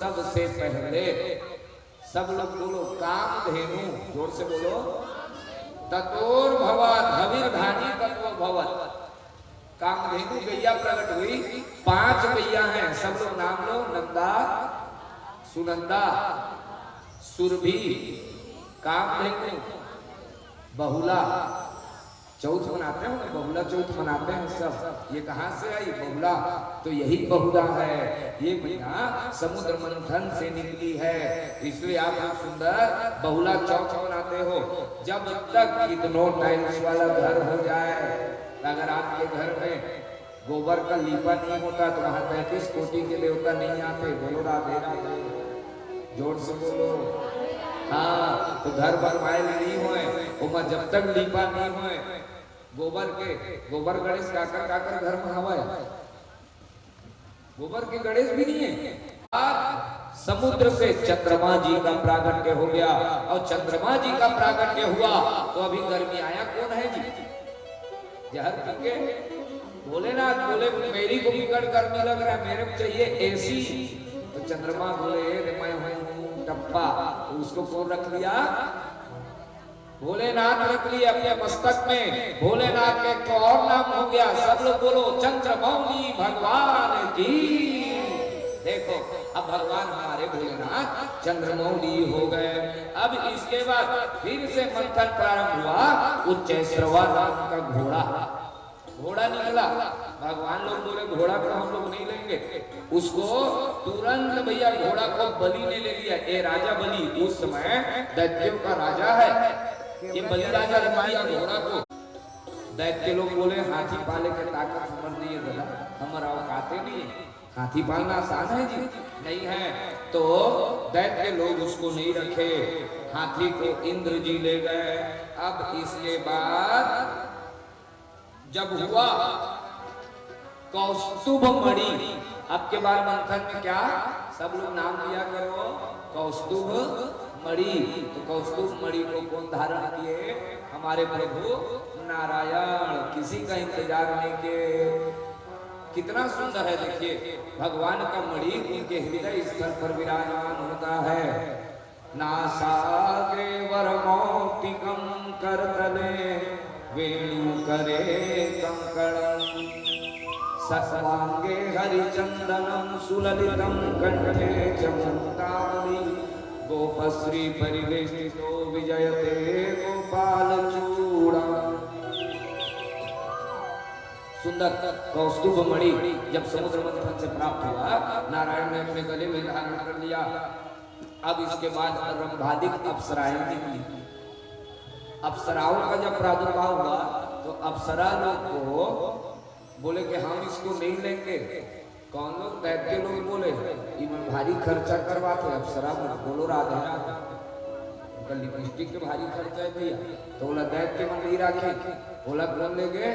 सबसे पहले सब लोग बोलो कामधेनु, जोर से बोलो। ततोर भवा धविर धानी तत्व भवत। कामधेनु गैया प्रकट हुई, 5 गैया हैं, सब लोग नाम लो। नंदा, सुनंदा, सुरभि, कामधेनु, बहुला। चौथ मनाते हैं ना, बहुला चौथ मनाते हैं सब। ये कहाँ से आई बहुला? तो यही बहुला है, ये मैया समुद्र मंथन से निकली है, इसलिए आप लोग सुंदर बहुला चौथ मनाते हो। जब तक कितनों टाइल्स वाला घर हो जाए, अगर आपके घर में गोबर का लीपा नहीं होता तो वहां 35 कोटि के देवता नहीं आते। बोलो राधे राधे, जोर से बोलो। हाँ, तो घर बनवाए नहीं हुए, जब तक लीपा नहीं हुए गोबर के, गोबर गणेश काकर काकर घर में हवा है, गोबर के गणेश भी नहीं है। समुद्र से चंद्रमा जी का प्रागट्य हो गया, और चंद्रमा जी का प्रागट्य हुआ तो अभी गर्मी आया कौन है जी? जहर पी के भोलेनाथ बोले मेरी को बिगड़ गर्मी लग रहा है, मेरे को चाहिए एसी। तो चंद्रमा बोले मैं हूं टप्पा, तो उसको कौन रख लिया? भोलेनाथ रख लिया अपने मस्तक में। भोलेनाथ के एक और नाम हो गया, सब लोग बोलो चंद्रमौली भगवान की। देखो अब भगवान हमारे भोलेनाथ चंद्रमौली हो गए। अब इसके बाद फिर से मंथन प्रारंभ हुआ। उच्चैश्रवा नाम का घोड़ा निकला। भगवान लोग बोले घोड़ा को हम लोग नहीं लेंगे, उसको तुरंत भैया घोड़ा को बलि ने ले लिया। ए राजा बलि उस समय दैत्यों का राजा है, ये बलि राजा ने मारा घोड़ा को। दैत्य लोग बोले हाथी पाले के ताकत हमर नहीं है, हमारा औकात नहीं है, हाथी पालना आसान है जी? नहीं है। तो दैत्य लोग उसको नहीं रखे, हाथी को इंद्र जी ले गए। अब इसके बाद जब हुआ कौस्तुभ मणि, अब के बाद मंथन में क्या सब लोग नाम लिया करो, कौस्तुभ मणि। तो कौस्तुभ मणि को कौन धारण किए? हमारे प्रभु नारायण। किसी का इंतजार नहीं किए। कितना सुंदर है देखिए, भगवान का मणि उनके हृदय स्थल पर विराजमान होता है। नासाग्रे वरमौक्तिकं करतले वेणु करे कंकणं, सस्वांगे हरिचंदनं सुललितं कंठे चमत्कारि, गोपश्री परिवेष्टितो विजयते गोपाल चूड़ा। सुंदर कौस्तुभ मणि जब समुद्र मंथन से प्राप्त हुआ, नारायण ने अपने गले में धारण कर लिया। अब इसके बाद रंभादिक अप्सराएं निकली। अप्सराओं का जब प्रादुर्भाव हुआ तो अप्सरा लोग को बोले कि हम इसको नहीं लेंगे। कौन लोग? दैत्य लोग बोले इनमें भारी खर्चा करवाते। अप्सरा बोलो राधे राधे, उनका लिपस्टिक के भारी खर्चा है भैया। तो बोला दैत्य मन नहीं राखे, बोला कौन लेंगे?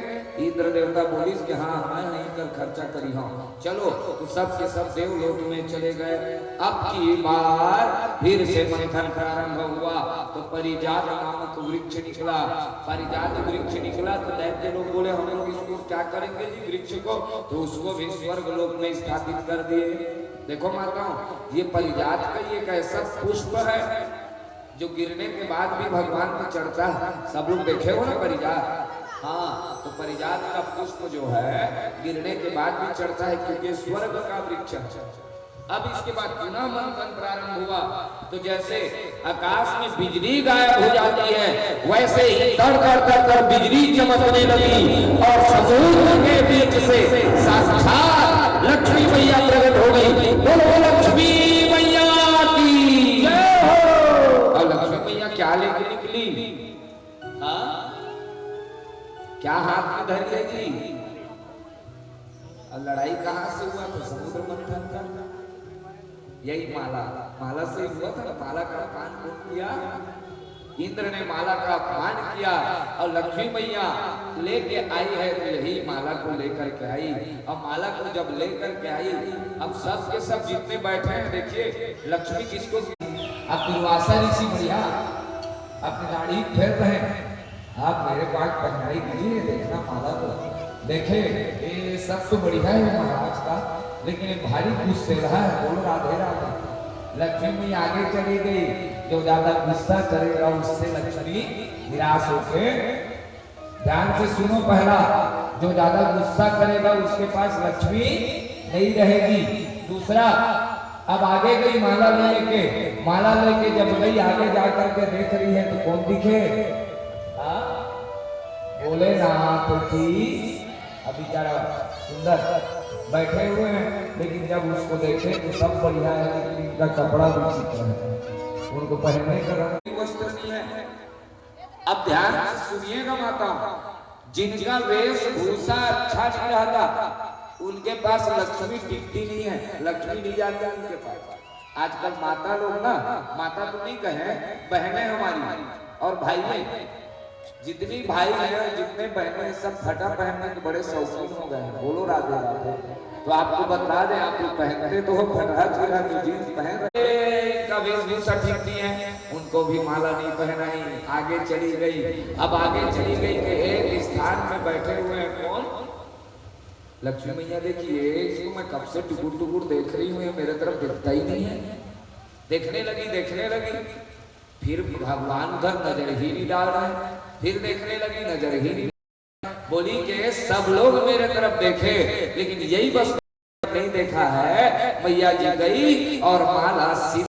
इंद्र देवता बोलिस कि हाँ मैं नहीं कर खर्चा करी हूँ, चलो। तो सब के सब देवलोक में चले गए। अब की बार फिर से मंथन प्रारंभ हुआ तो परिजात नामक वृक्ष निकला। परिजात वृक्ष निकला तो दैत्य लोग बोले हम लोग इसको क्या करेंगे जी वृक्ष को? तो उसको भी स्वर्ग लोक में स्थापित कर दिए। देखो माताओं, ये परिजात का एक ऐसा पुष्प है जो गिरने के बाद भी भगवान को चढ़ता है। सब लोग देखे हो ना परिजात? हाँ, तो परिजात का पुष्प जो है गिरने के बाद भी चढ़ता है क्योंकि स्वर्ग का वृक्ष है। अब इसके बाद पुनः मंथन प्रारंभ हुआ तो जैसे आकाश में बिजली गायब हो जाती है, वैसे ही तड़ तड़ बिजली चमकने लगी और समुद्र के बीच से साक्षात लक्ष्मी मैया प्रकट हो गई। बोलो लक्ष्मी मैया की जय हो। और लक्ष्मी मैया क्या लेके निकली? हाँ, क्या हाथ में धर है जी? और लड़ाई कहां से हुआ? तो समुद्र मंथन का। यही माला से हुआ था ना। माला का अपमान कौन किया? इंद्र ने माला का अपमान किया और लक्ष्मी मैया लेके आई है तो यही माला को लेकर के आई। और माला को जब लेकर के आई, अब सब के सब जितने बैठे हैं देखिए लक्ष्मी किसको? अब दुर्वासा ऋषि बढ़िया अपनी दाढ़ी फेर रहे हैं। आप मेरे पास पढ़ाई कीजिए, देखना माला को देखे, ये सब तो बढ़िया है महाराज का, लेकिन भारी कुछ से रहा है। बोलो राधे राधे। लक्ष्मी भी आगे चली गई। जो ज्यादा गुस्सा करेगा उससे लक्ष्मी निराश होके, ध्यान से सुनो, पहला जो ज्यादा गुस्सा करेगा उसके पास लक्ष्मी नहीं रहेगी। दूसरा, अब आगे गई माला लेके, माला लेके जब गई आगे जाकर के देख रही है तो कौन दिखे? भोलेनाथ की। अब बेचारा सुंदर बैठे हुए हैं, लेकिन जब उसको देखे तो सब बढ़िया है, लेकिन इनका कपड़ा भी चित्र है, उनको पहनने का वस्त्र नहीं है। अब ध्यान से सुनिएगा माता, जिनका वेशभूषा अच्छा नहीं रहता उनके पास लक्ष्मी टिकती नहीं है, लक्ष्मी नहीं जाती उनके पास। आजकल माता लोग ना, माता तो नहीं कहे, बहनें हमारी और भाई, जितनी भाई हैं जितने बहनें हैं सब फटा पहनने के बड़े शौकीन हो गए हैं। बोलो राधे राधे। तो आपको बता दें, आप लोग पहनते तो हो फटा चिरा जो जींस पहन रहे, इनका वेशभूषा ठीक नहीं है, उनको भी माला नहीं पहनाई, आगे चली गई। अब आगे चली गई कि एक स्थान में बैठे हुए हैं कौन? लक्ष्मी मैया। देखिए इसको मैं कब से टुकुर टुकुर देख रही हूँ, मेरे तरफ दिखता ही नहीं है। देखने लगी, फिर भगवान उधर नजर ही नहीं डाल रहे, फिर देखने लगी, नजर ही नहीं। बोली कि सब लोग मेरे तरफ देखे, लेकिन यही बस नहीं देखा है। मैया जी गई और माला सीधी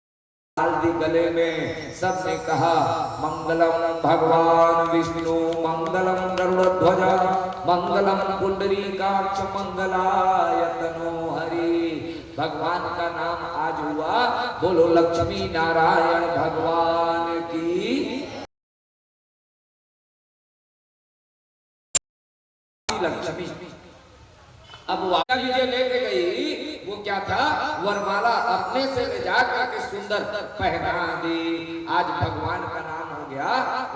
डाल दी गले में। सबने कहा मंगलम भगवान विष्णु, मंगलम गरुड़ध्वजा, मंगलम पुंडरीकाक्ष, मंगलाय तनोहरि। भगवान का नाम आज हुआ, बोलो लक्ष्मी नारायण भगवान की। लक्ष्मी अब जो लेके गई वो क्या था? वरमाला अपने से ले जाकर के सुंदर पहना दी। आज भगवान का नाम हो गया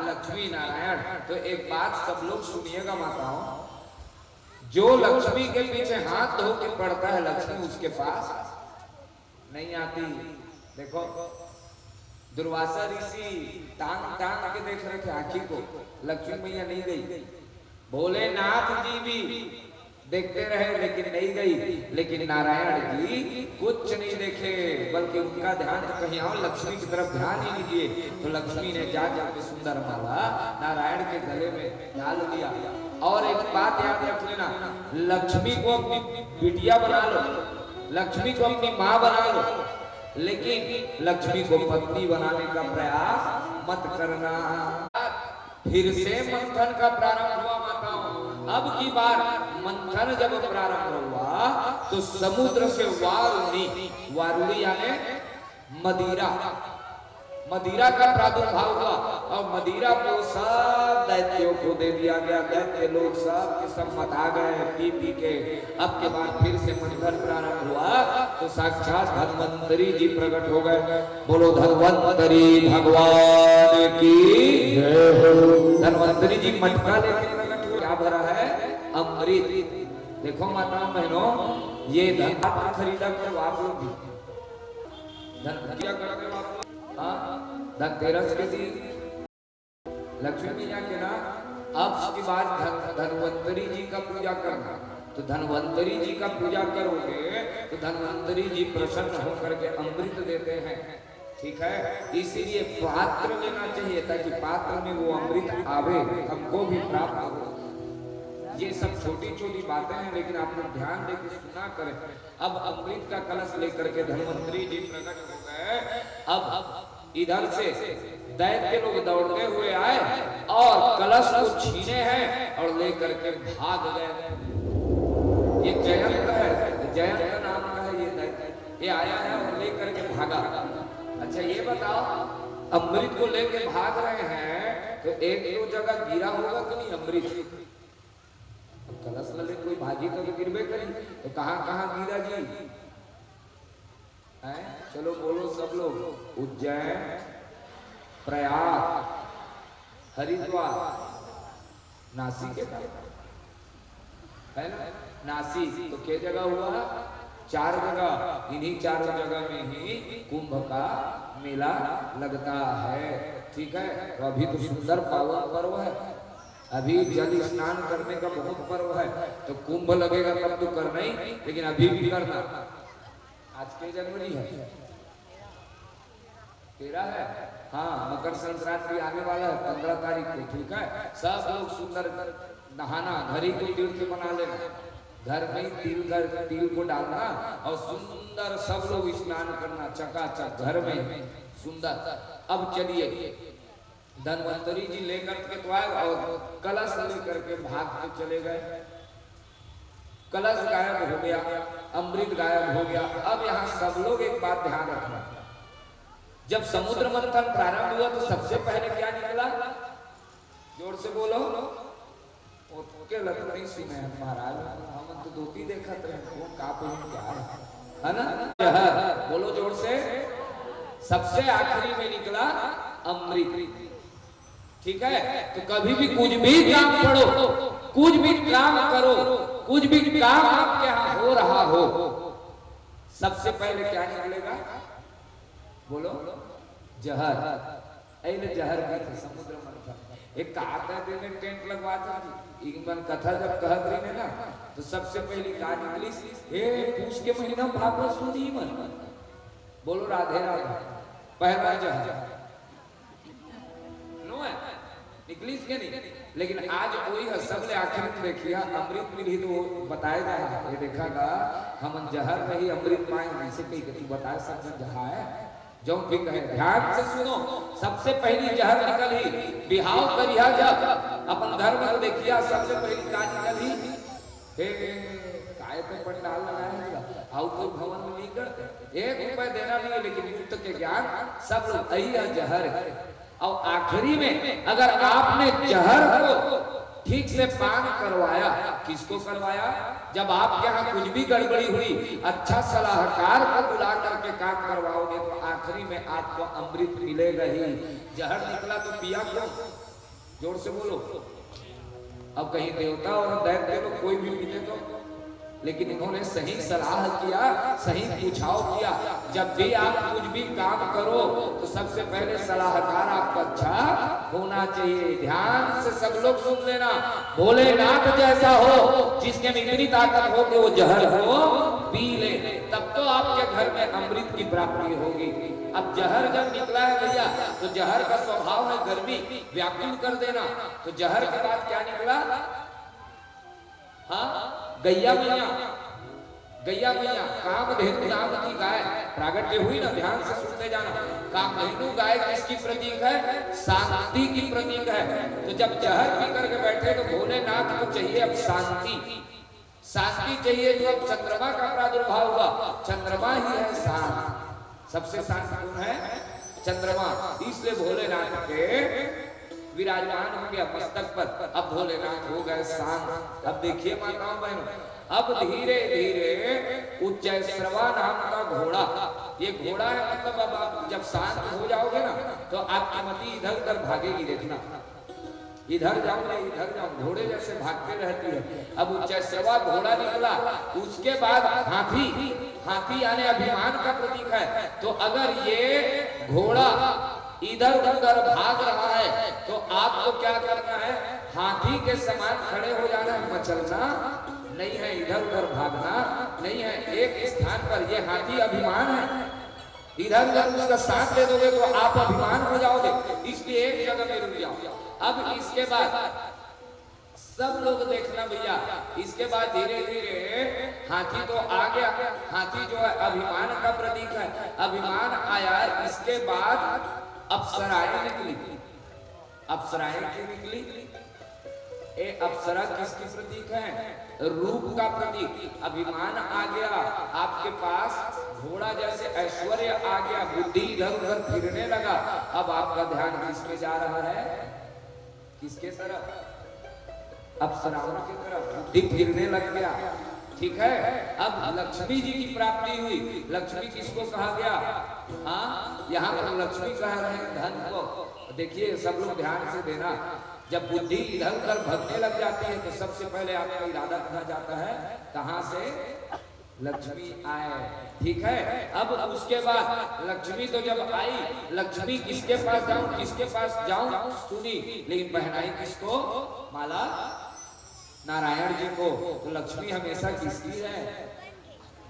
लक्ष्मी नारायण। तो एक बात सब लोग सुनिएगा माताओं, जो लक्ष्मी के पीछे हाथ धो के पड़ता है लक्ष्मी उसके पास नहीं आती। देखो दुर्वासा ऋषि टांग टांग के देख रहे थे आखी को, लक्ष्मी मैया नहीं गई। भोलेनाथ जी भी देखते रहे लेकिन नहीं गई, लेकिन नारायण जी कुछ नहीं देखे, बल्कि उनका ध्यान कहीं और लक्ष्मी की तरफ ध्यान ही नहीं दिए। तो लक्ष्मी ने जाकर के सुंदर माला नारायण के गले में डाल दिया। और एक बात याद रख लेना, लक्ष्मी को अपनी बिटिया बना लो, लक्ष्मी को अपनी माँ बना लो, लेकिन लक्ष्मी को पत्नी बनाने का प्रयास मत करना। फिर से मंथन का प्रारंभ हुआ माताओं। अब की बार मंथन जब प्रारंभ हुआ तो समुद्र से वारुणी यानी मदिरा का प्रादुर्भाव हुआ और मदिरा को सब दैत्यों को दे दिया गया। दैत्य लोग सब के सब मता गए पी के। अब के बाद फिर से मंथन प्रारंभ हुआ तो साक्षात धन्वंतरी जी प्रकट हो गए। बोलो धन्वंतरी भगवान की जय हो। धन्वंतरी जी मटका लेके प्रकट हुए। क्या भरा है? अमृत। देखो माताओं बहनों, ये धन खरीदा करो आप लोग भी, धन खरीदा करो आप लोग। धनतेरस के दिन लक्ष्मी मैया के ना, अब इसके बाद धन्वंतरी जी का पूजा करना। तो धन्वंतरी जी का पूजा करोगे तो धन्वंतरी जी प्रसन्न होकर के अमृत देते हैं। ठीक है, इसीलिए पात्र लेना चाहिए ताकि पात्र में वो अमृत आवे, हमको भी प्राप्त हो। ये सब छोटी छोटी बातें हैं, लेकिन आप लोग ध्यान देकर सुना करें। अब अमृत का कलश लेकर के धन्वंतरी जी प्रकट हो गए। अब इधर से दैत्य लोग दौड़ते हुए आए और कलश को छीने हैं और लेकर के भाग गए। ये जयंत है, जयंत का नाम का है ये दैत्य, ये आया है और लेकर के भागा। अच्छा ये बताओ, अमृत को लेके भाग रहे हैं तो एक दो जगह गिरा होगा कि नहीं अमृत? कलश लले कोई भागी तो गिरबे करी, तो कहां कहां गिरा जी है? चलो बोलो सब लोग, उज्जैन, प्रयाग, हरिद्वार, नासिक है ना? नासिक तो क्या जगह हुआ? 4 जगह। इन्हीं 4 जगह में ही कुंभ का मेला लगता है। ठीक है, तो अभी तो सुंदर पावन पर्व है, अभी जल स्नान करने का बहुत पर्व है। तो कुंभ लगेगा तब तो करना ही, लेकिन अभी भी करना। आज के जनवरी है, 13 है, हाँ मकर संक्रांति आने वाला है 15 तारीख को, ठीक है। सब लोग सुंदर नहाना, घर ही को तीर्थ बना लेना, घर में तिल को डालना और सुंदर सब लोग स्नान करना चकाचक घर में सुंदर। अब चलिए धनवंतरी जी लेकर के तो आए और कलश लेकर के भाग के चले गए। कलश गायब हो गया, अमृत गायब हो गया। अब यहाँ सब लोग एक बात ध्यान रखना, जब समुद्र मंथन प्रारंभ हुआ तो सबसे पहले क्या निकला? जोर से बोलो। ओके लग नहीं सुने महाराज, हम तो धोती देखा थे, वो का क्या है ना? जहर बोलो जोर से। सबसे आखिरी में निकला अमृत, ठीक है। तो कभी भी कुछ भी काम करो, कुछ भी काम करो, कुछ भी काम आपके यहाँ हो रहा हो, सबसे पहले क्या निकलेगा? बोलो जहर। ऐने जहर का समुद्र मंथन एक कहा कहते में टेंट लगवा था एक बार कथा जब कहत रही है ना, तो सबसे पहली कहा निकली ए पूछ के महीना भागवत सुनी मन। बोलो राधे राधे। पहला जहर नो है निकली के नहीं, लेकिन आज वही है सबले आखिर में देखिए अमृत मिली तो बताया जाए ये देखागा हम जहर नहीं अमृत पाए ऐसे कहीं तू बता सकते जहाँ है जो भी कहे। ध्यान से सुनो, सबसे पहली जहर निकल ही बिहाव करिया जब अपन धर्म को देखिया, सबसे पहली का निकल ही हे काय पे पंडाल लगाएगा आउटडोर भवन में नहीं करते, 1 रुपए देना नहीं है, लेकिन युक्त के ज्ञान सब लोग यही जहर है। और आखिरी में अगर आपने जहर को ठीक से पान करवाया, किसको करवाया? जब आपके यहाँ कुछ भी गड़बड़ी हुई, अच्छा सलाहकार को बुला करके काम करवाओगे तो आखिरी में आपको अमृत मिलेगा ही। जहर निकला तो पिया क्यों? जोर से बोलो। अब कहीं देवता और दैत्य लोग कोई भी मिले तो, लेकिन इन्होंने सही सलाह किया, सही पूछाव किया। जब भी आप कुछ भी काम करो तो सबसे पहले सलाहकार आपका अच्छा होना चाहिए। ध्यान से सब लोग सुन लेना, भोलेनाथ जैसा हो जिसके में इतनी ताकत हो कि वो जहर हो पी ले, तब तो आपके घर में अमृत की प्राप्ति होगी। अब जहर जब निकला है भैया, तो जहर का स्वभाव है गर्मी, व्याकुल कर देना। तो जहर के बाद क्या निकला? हाँ गैया मैया, गैया मैया कामधेनु नाम की गाय प्रागट्य हुई ना, ध्यान से सुनते जाना। कामधेनु गाय किसकी प्रतीक है? शांति की प्रतीक है। तो जब जहर पी करके बैठे तो भोलेनाथ को चाहिए अब शांति, शांति चाहिए। जो अब चंद्रमा का प्रादुर्भाव हुआ, चंद्रमा ही है शांत, सबसे शांत कौन है? चंद्रमा। इसलिए भोलेनाथ के विराजमान हो गया मस्तक पर, अब भोलेनाथ हो गए शांत। अब देखिए माताओं बहनों, अब धीरे धीरे उच्चैश्रवा नाम का घोड़ा, ये घोड़ा है मतलब अब आप जब शांत हो जाओगे ना तो आपकी मति इधर उधर भागेगी। देखना इधर जाओ ना इधर जाओ, घोड़े जैसे भागते रहती है। अब उच्चैश्रवा घोड़ा निकला, उसके बाद हाथी, हाथी यानी अभिमान का प्रतीक है। तो अगर ये घोड़ा इधर उधर भाग रहा है तो आपको क्या करना है? हाथी के समान खड़े हो जाना है, मचलना नहीं है, इधर उधर भागना नहीं है, एक स्थान पर। ये हाथी अभिमान है, इधर उधर उसका साथ ले दोगे तो आप अभिमान हो जाओगे, इसलिए एक जगह में रुक जाओ। अब इसके बाद सब लोग देखना भैया, इसके बाद धीरे धीरे हाथी तो आ गया, हाथी जो है अभिमान का प्रतीक है, अभिमान आया। इसके बाद अप्सराएं निकली। अप्सराएं क्यों निकली? ए अप्सरा किसकी प्रतीक है? रूप का प्रतीक। अभिमान आ गया आपके पास, घोड़ा जैसे ऐश्वर्य आ गया, बुद्धि इधर उधर फिरने लगा। अब आपका ध्यान किसमें जा रहा है? किसके तरफ? अप्सराओं की तरफ बुद्धि फिरने लग गया, ठीक है। अब लक्ष्मी जी की प्राप्ति हुई। लक्ष्मी किसको कहा गया? हाँ यहाँ पर लक्ष्मी कह रहे हैं धन को। देखिए सब लोग ध्यान से देना, जब बुद्धि इधर उधर भगने लग जाती है तो सबसे पहले आपका इरादा कहा जाता है कहाँ से? लक्ष्मी आए, ठीक है। अब उसके बाद लक्ष्मी तो जब आई, लक्ष्मी किसके पास जाऊं, किसके पास जाऊं सुनी, लेकिन पहनाई किसको? माला नारायण जी को। तो लक्ष्मी हमेशा किसकी है?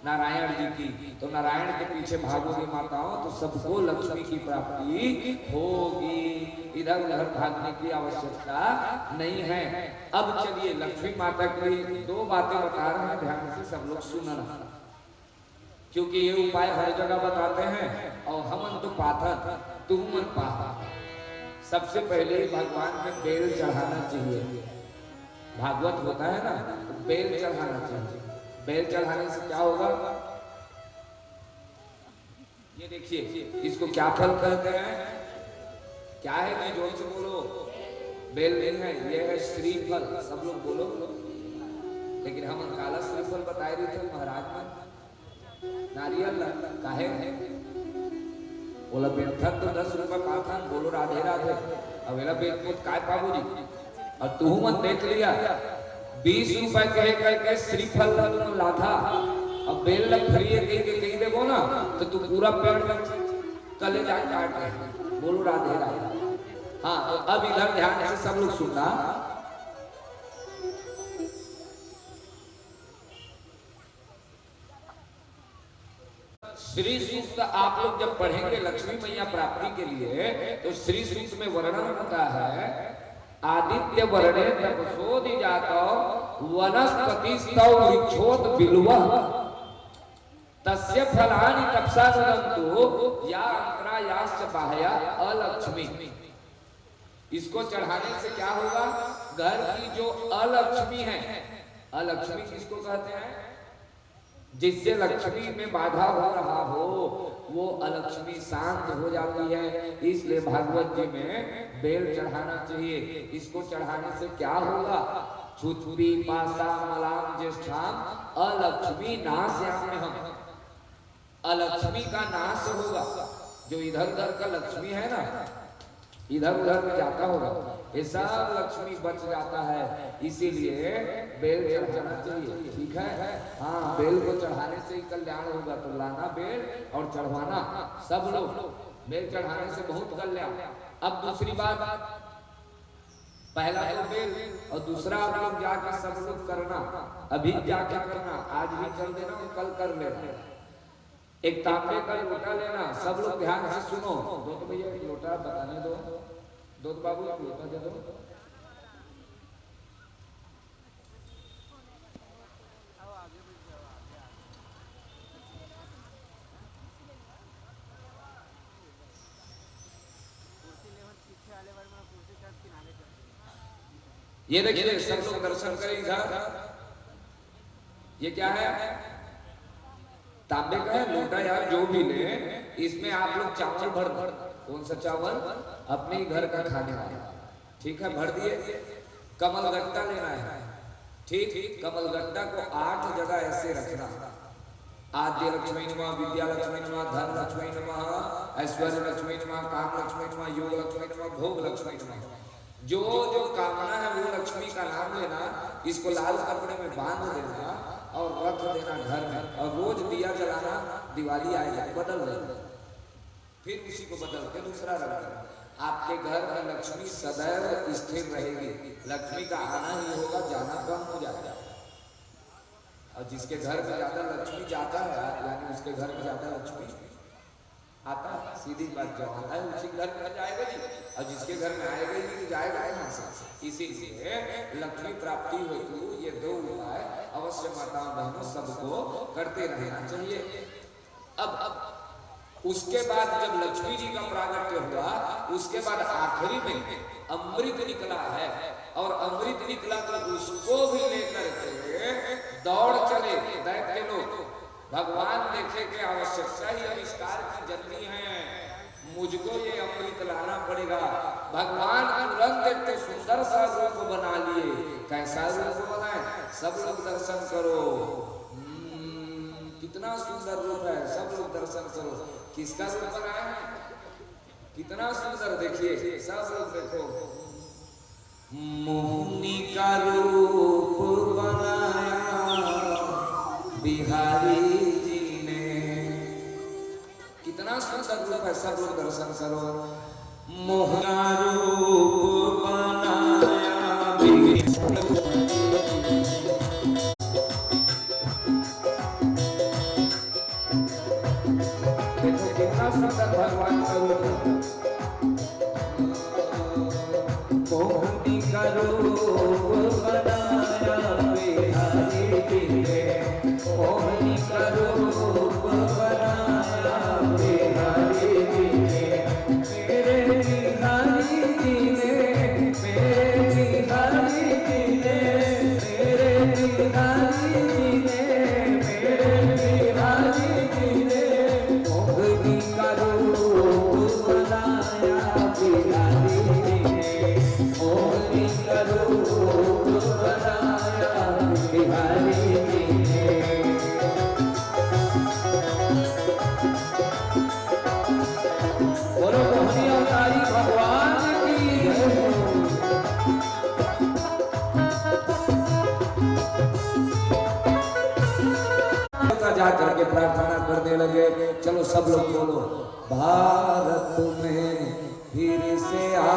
नारायण जी की, तो नारायण के पीछे भागोगे माताओं तो सबको लक्ष्मी की प्राप्ति होगी, इधर उधर भागने की आवश्यकता नहीं है। अब चलिए लक्ष्मी माता के लिए दो बातें बता रहे हैं, ध्यान से सब लोग सुनना, क्योंकि ये उपाय हर जगह बताते हैं। और हमन तो पाथन तू मन पाहा। सबसे पहले भगवान में बेल चढ़ाना चाहिए। भागवत होता है ना, तो बेल चढ़ाना चाहिए। बेल चढ़ाने से क्या होगा, ये देखिए इसको क्या फल कहते हैं, क्या है, मैं जोर से बोलो। बेल नहीं है, ये है श्रीफल। सब लोग बोलो। लेकिन हम काला श्रीफल बताए रहे थे महाराज में, नारियल काहे है बोला बेथन तो 10 रुपया का था, बोलो राधे राधे। अब वेला बेच को काय पाबू जी, और तू मन देख लिया 20 रुपए कहे श्रीफल लाधा। अब बेल लग फ्री कहीं देखो ना तो तू पूरा पेड़ में कलेजा काट रहे, बोलो राधे राधे। हाँ, तो अब इधर ध्यान से सब लोग सुनना। श्री सूक्त आप लोग जब पढ़ेंगे लक्ष्मी मैया प्राप्ति के लिए, तो श्री सूक्त में वर्णन होता है, आदित्य वर्णे तपसोदि जातो वनस्पति स्तव वृक्षोत बिल्वः तस्य फलानि तपसा ददन्तु या अंतरायाश्च बाह्या अलक्ष्मी। इसको चढ़ाने से क्या होगा, घर की जो अलक्ष्मी है, अलक्ष्मी किसको कहते हैं, जिससे लक्ष्मी में बाधा हो रहा हो, वो अलक्ष्मी शांत हो जाती है। इसलिए भागवत जी में बेल चढ़ाना चाहिए। इसको चढ़ाने से क्या होगा, छुत्पी पासा मलाम ज्येष्ठाम अलक्ष्मी नाश्याम्य हम, अलक्ष्मी का नाश होगा। जो इधर उधर का लक्ष्मी है ना, इधर उधर में जाता होगा, ये सब लक्ष्मी बच जाता है। इसीलिए बेल चढ़ाना चाहिए, ठीक है। हाँ, बेल को चढ़ाने से ही कल्याण होगा, तो लाना बेल और चढ़वाना सब लोग। बेल चढ़ाने से बहुत कल्याण। अब दूसरी बात, पहला तो बेल और दूसरा आप लोग जाकर सब लोग करना, अभी जाके करना, आज भी कर देना और कल कर लेना। एक तांबे का लोटा लेना, सब लोग ध्यान से सुनो। दो तो भैया एक लोटा बताने दो, दो बाबू एक लोटा दे दो। ये देखिए सब लोग दर्शन करें इधर। ये क्या है, तांबे का है लोटा या जो भी ले, इसमें आप लोग चावल भर, कौन सा चावल, अपने ही घर का खाने वाला, ठीक है, भर दिए। कमल गट्टा लेना है, ठीक, कमल गट्टा को 8 जगह ऐसे रखना। आद्य लक्ष्मी नमः, विद्या लक्ष्मी नमः, धन लक्ष्मी नमः, ऐश्वर्य लक्ष्मी नमः, काम लक्ष्मी नमः, योग लक्ष्मी नमः, भोग लक्ष्मी नमः। जो जो कामना है वो लक्ष्मी का नाम लेना, इसको लाल कपड़े में बांध देना और रख देना घर में, और रोज दिया जलाना। दिवाली आएगा बदल देना, फिर उसी को बदल के दूसरा रख देना। आपके घर में लक्ष्मी सदैव स्थिर रहेगी। लक्ष्मी का आना ही होगा, जाना कम हो जाएगा। और जिसके घर में ज्यादा लक्ष्मी जाता है, यानी उसके घर में ज्यादा लक्ष्मी आता है, सीधी बात, जो आता है उसी घर में जाएगा जी, और जिसके घर में आएगा ही नहीं जाएगा कहां से। इसीलिए लक्ष्मी प्राप्ति हेतु ये 2 उपाय अवश्य माताओं बहनों सबको करते रहना चाहिए। अब उसके बाद जब लक्ष्मी जी का प्रागट्य हुआ, उसके बाद आखिरी में अमृत निकला है, और अमृत निकला तो उसको भी लेकर के दौड़ चले दैत्य लोग। भगवान देखे कि आवश्यकता ही आविष्कार की जननी है, मुझको ये अमृत लाना पड़ेगा। भगवान तुरंत देखते सुंदर सा रूप बना लिए। कैसा रूप बनाए, सब लोग दर्शन करो। कितना सुंदर रूप है, सब लोग दर्शन करो। किसका रूप बनाया है, कितना सुंदर, देखिए सब लोग देखो। मोहिनी का रूप बनाया बिहारी जी ने, कितना सुंदर रूप है, सब लोग दर्शन करो। मोहना रूप बनाया बिहारी भगवान का रूप मोहनी का रूप बनाया बिहारी जी ने, मोहनी का रूप बनाया बिहारी जी ने, मेरे बिहारी जी ने, मेरे बिहारी जी ने, मेरे बिहारी जी ने, मेरे बिहारी जी ने, मोहनी का रूप बनाया बिहारी जी ने, मोहनी का रूप बनाया बिहारी जी ने। बोलो मोहनी अवतारी भगवान की जय। जा करके प्रार्थना करने लगे। चलो सब लोग बोलो, भारत में फिर से आ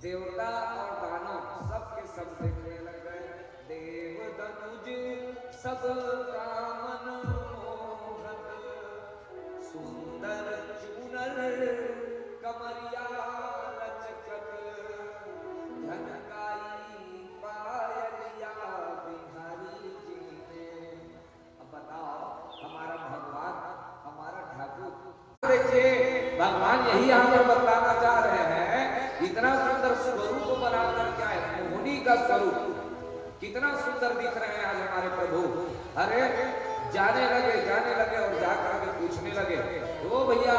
देवता और दानव सबके सब देखने लग गए। देव दनुज सब कामन मोहन, सुंदर चूनर कमरिया लचकत, झनकाई पायलिया बिहारी जी ने। अब बताओ हमारा भगवान, हमारा ठाकुर, देखिए भगवान यही यहाँ पर बताना चाह रहे हैं, इतना सुंदर स्वरूप बनाकर क्या है, मोहनी का स्वरूप कितना सुंदर दिख रहे हैं आज हमारे प्रभु। अरे जाने लगे और जाकर के पूछने लगे, ओ भैया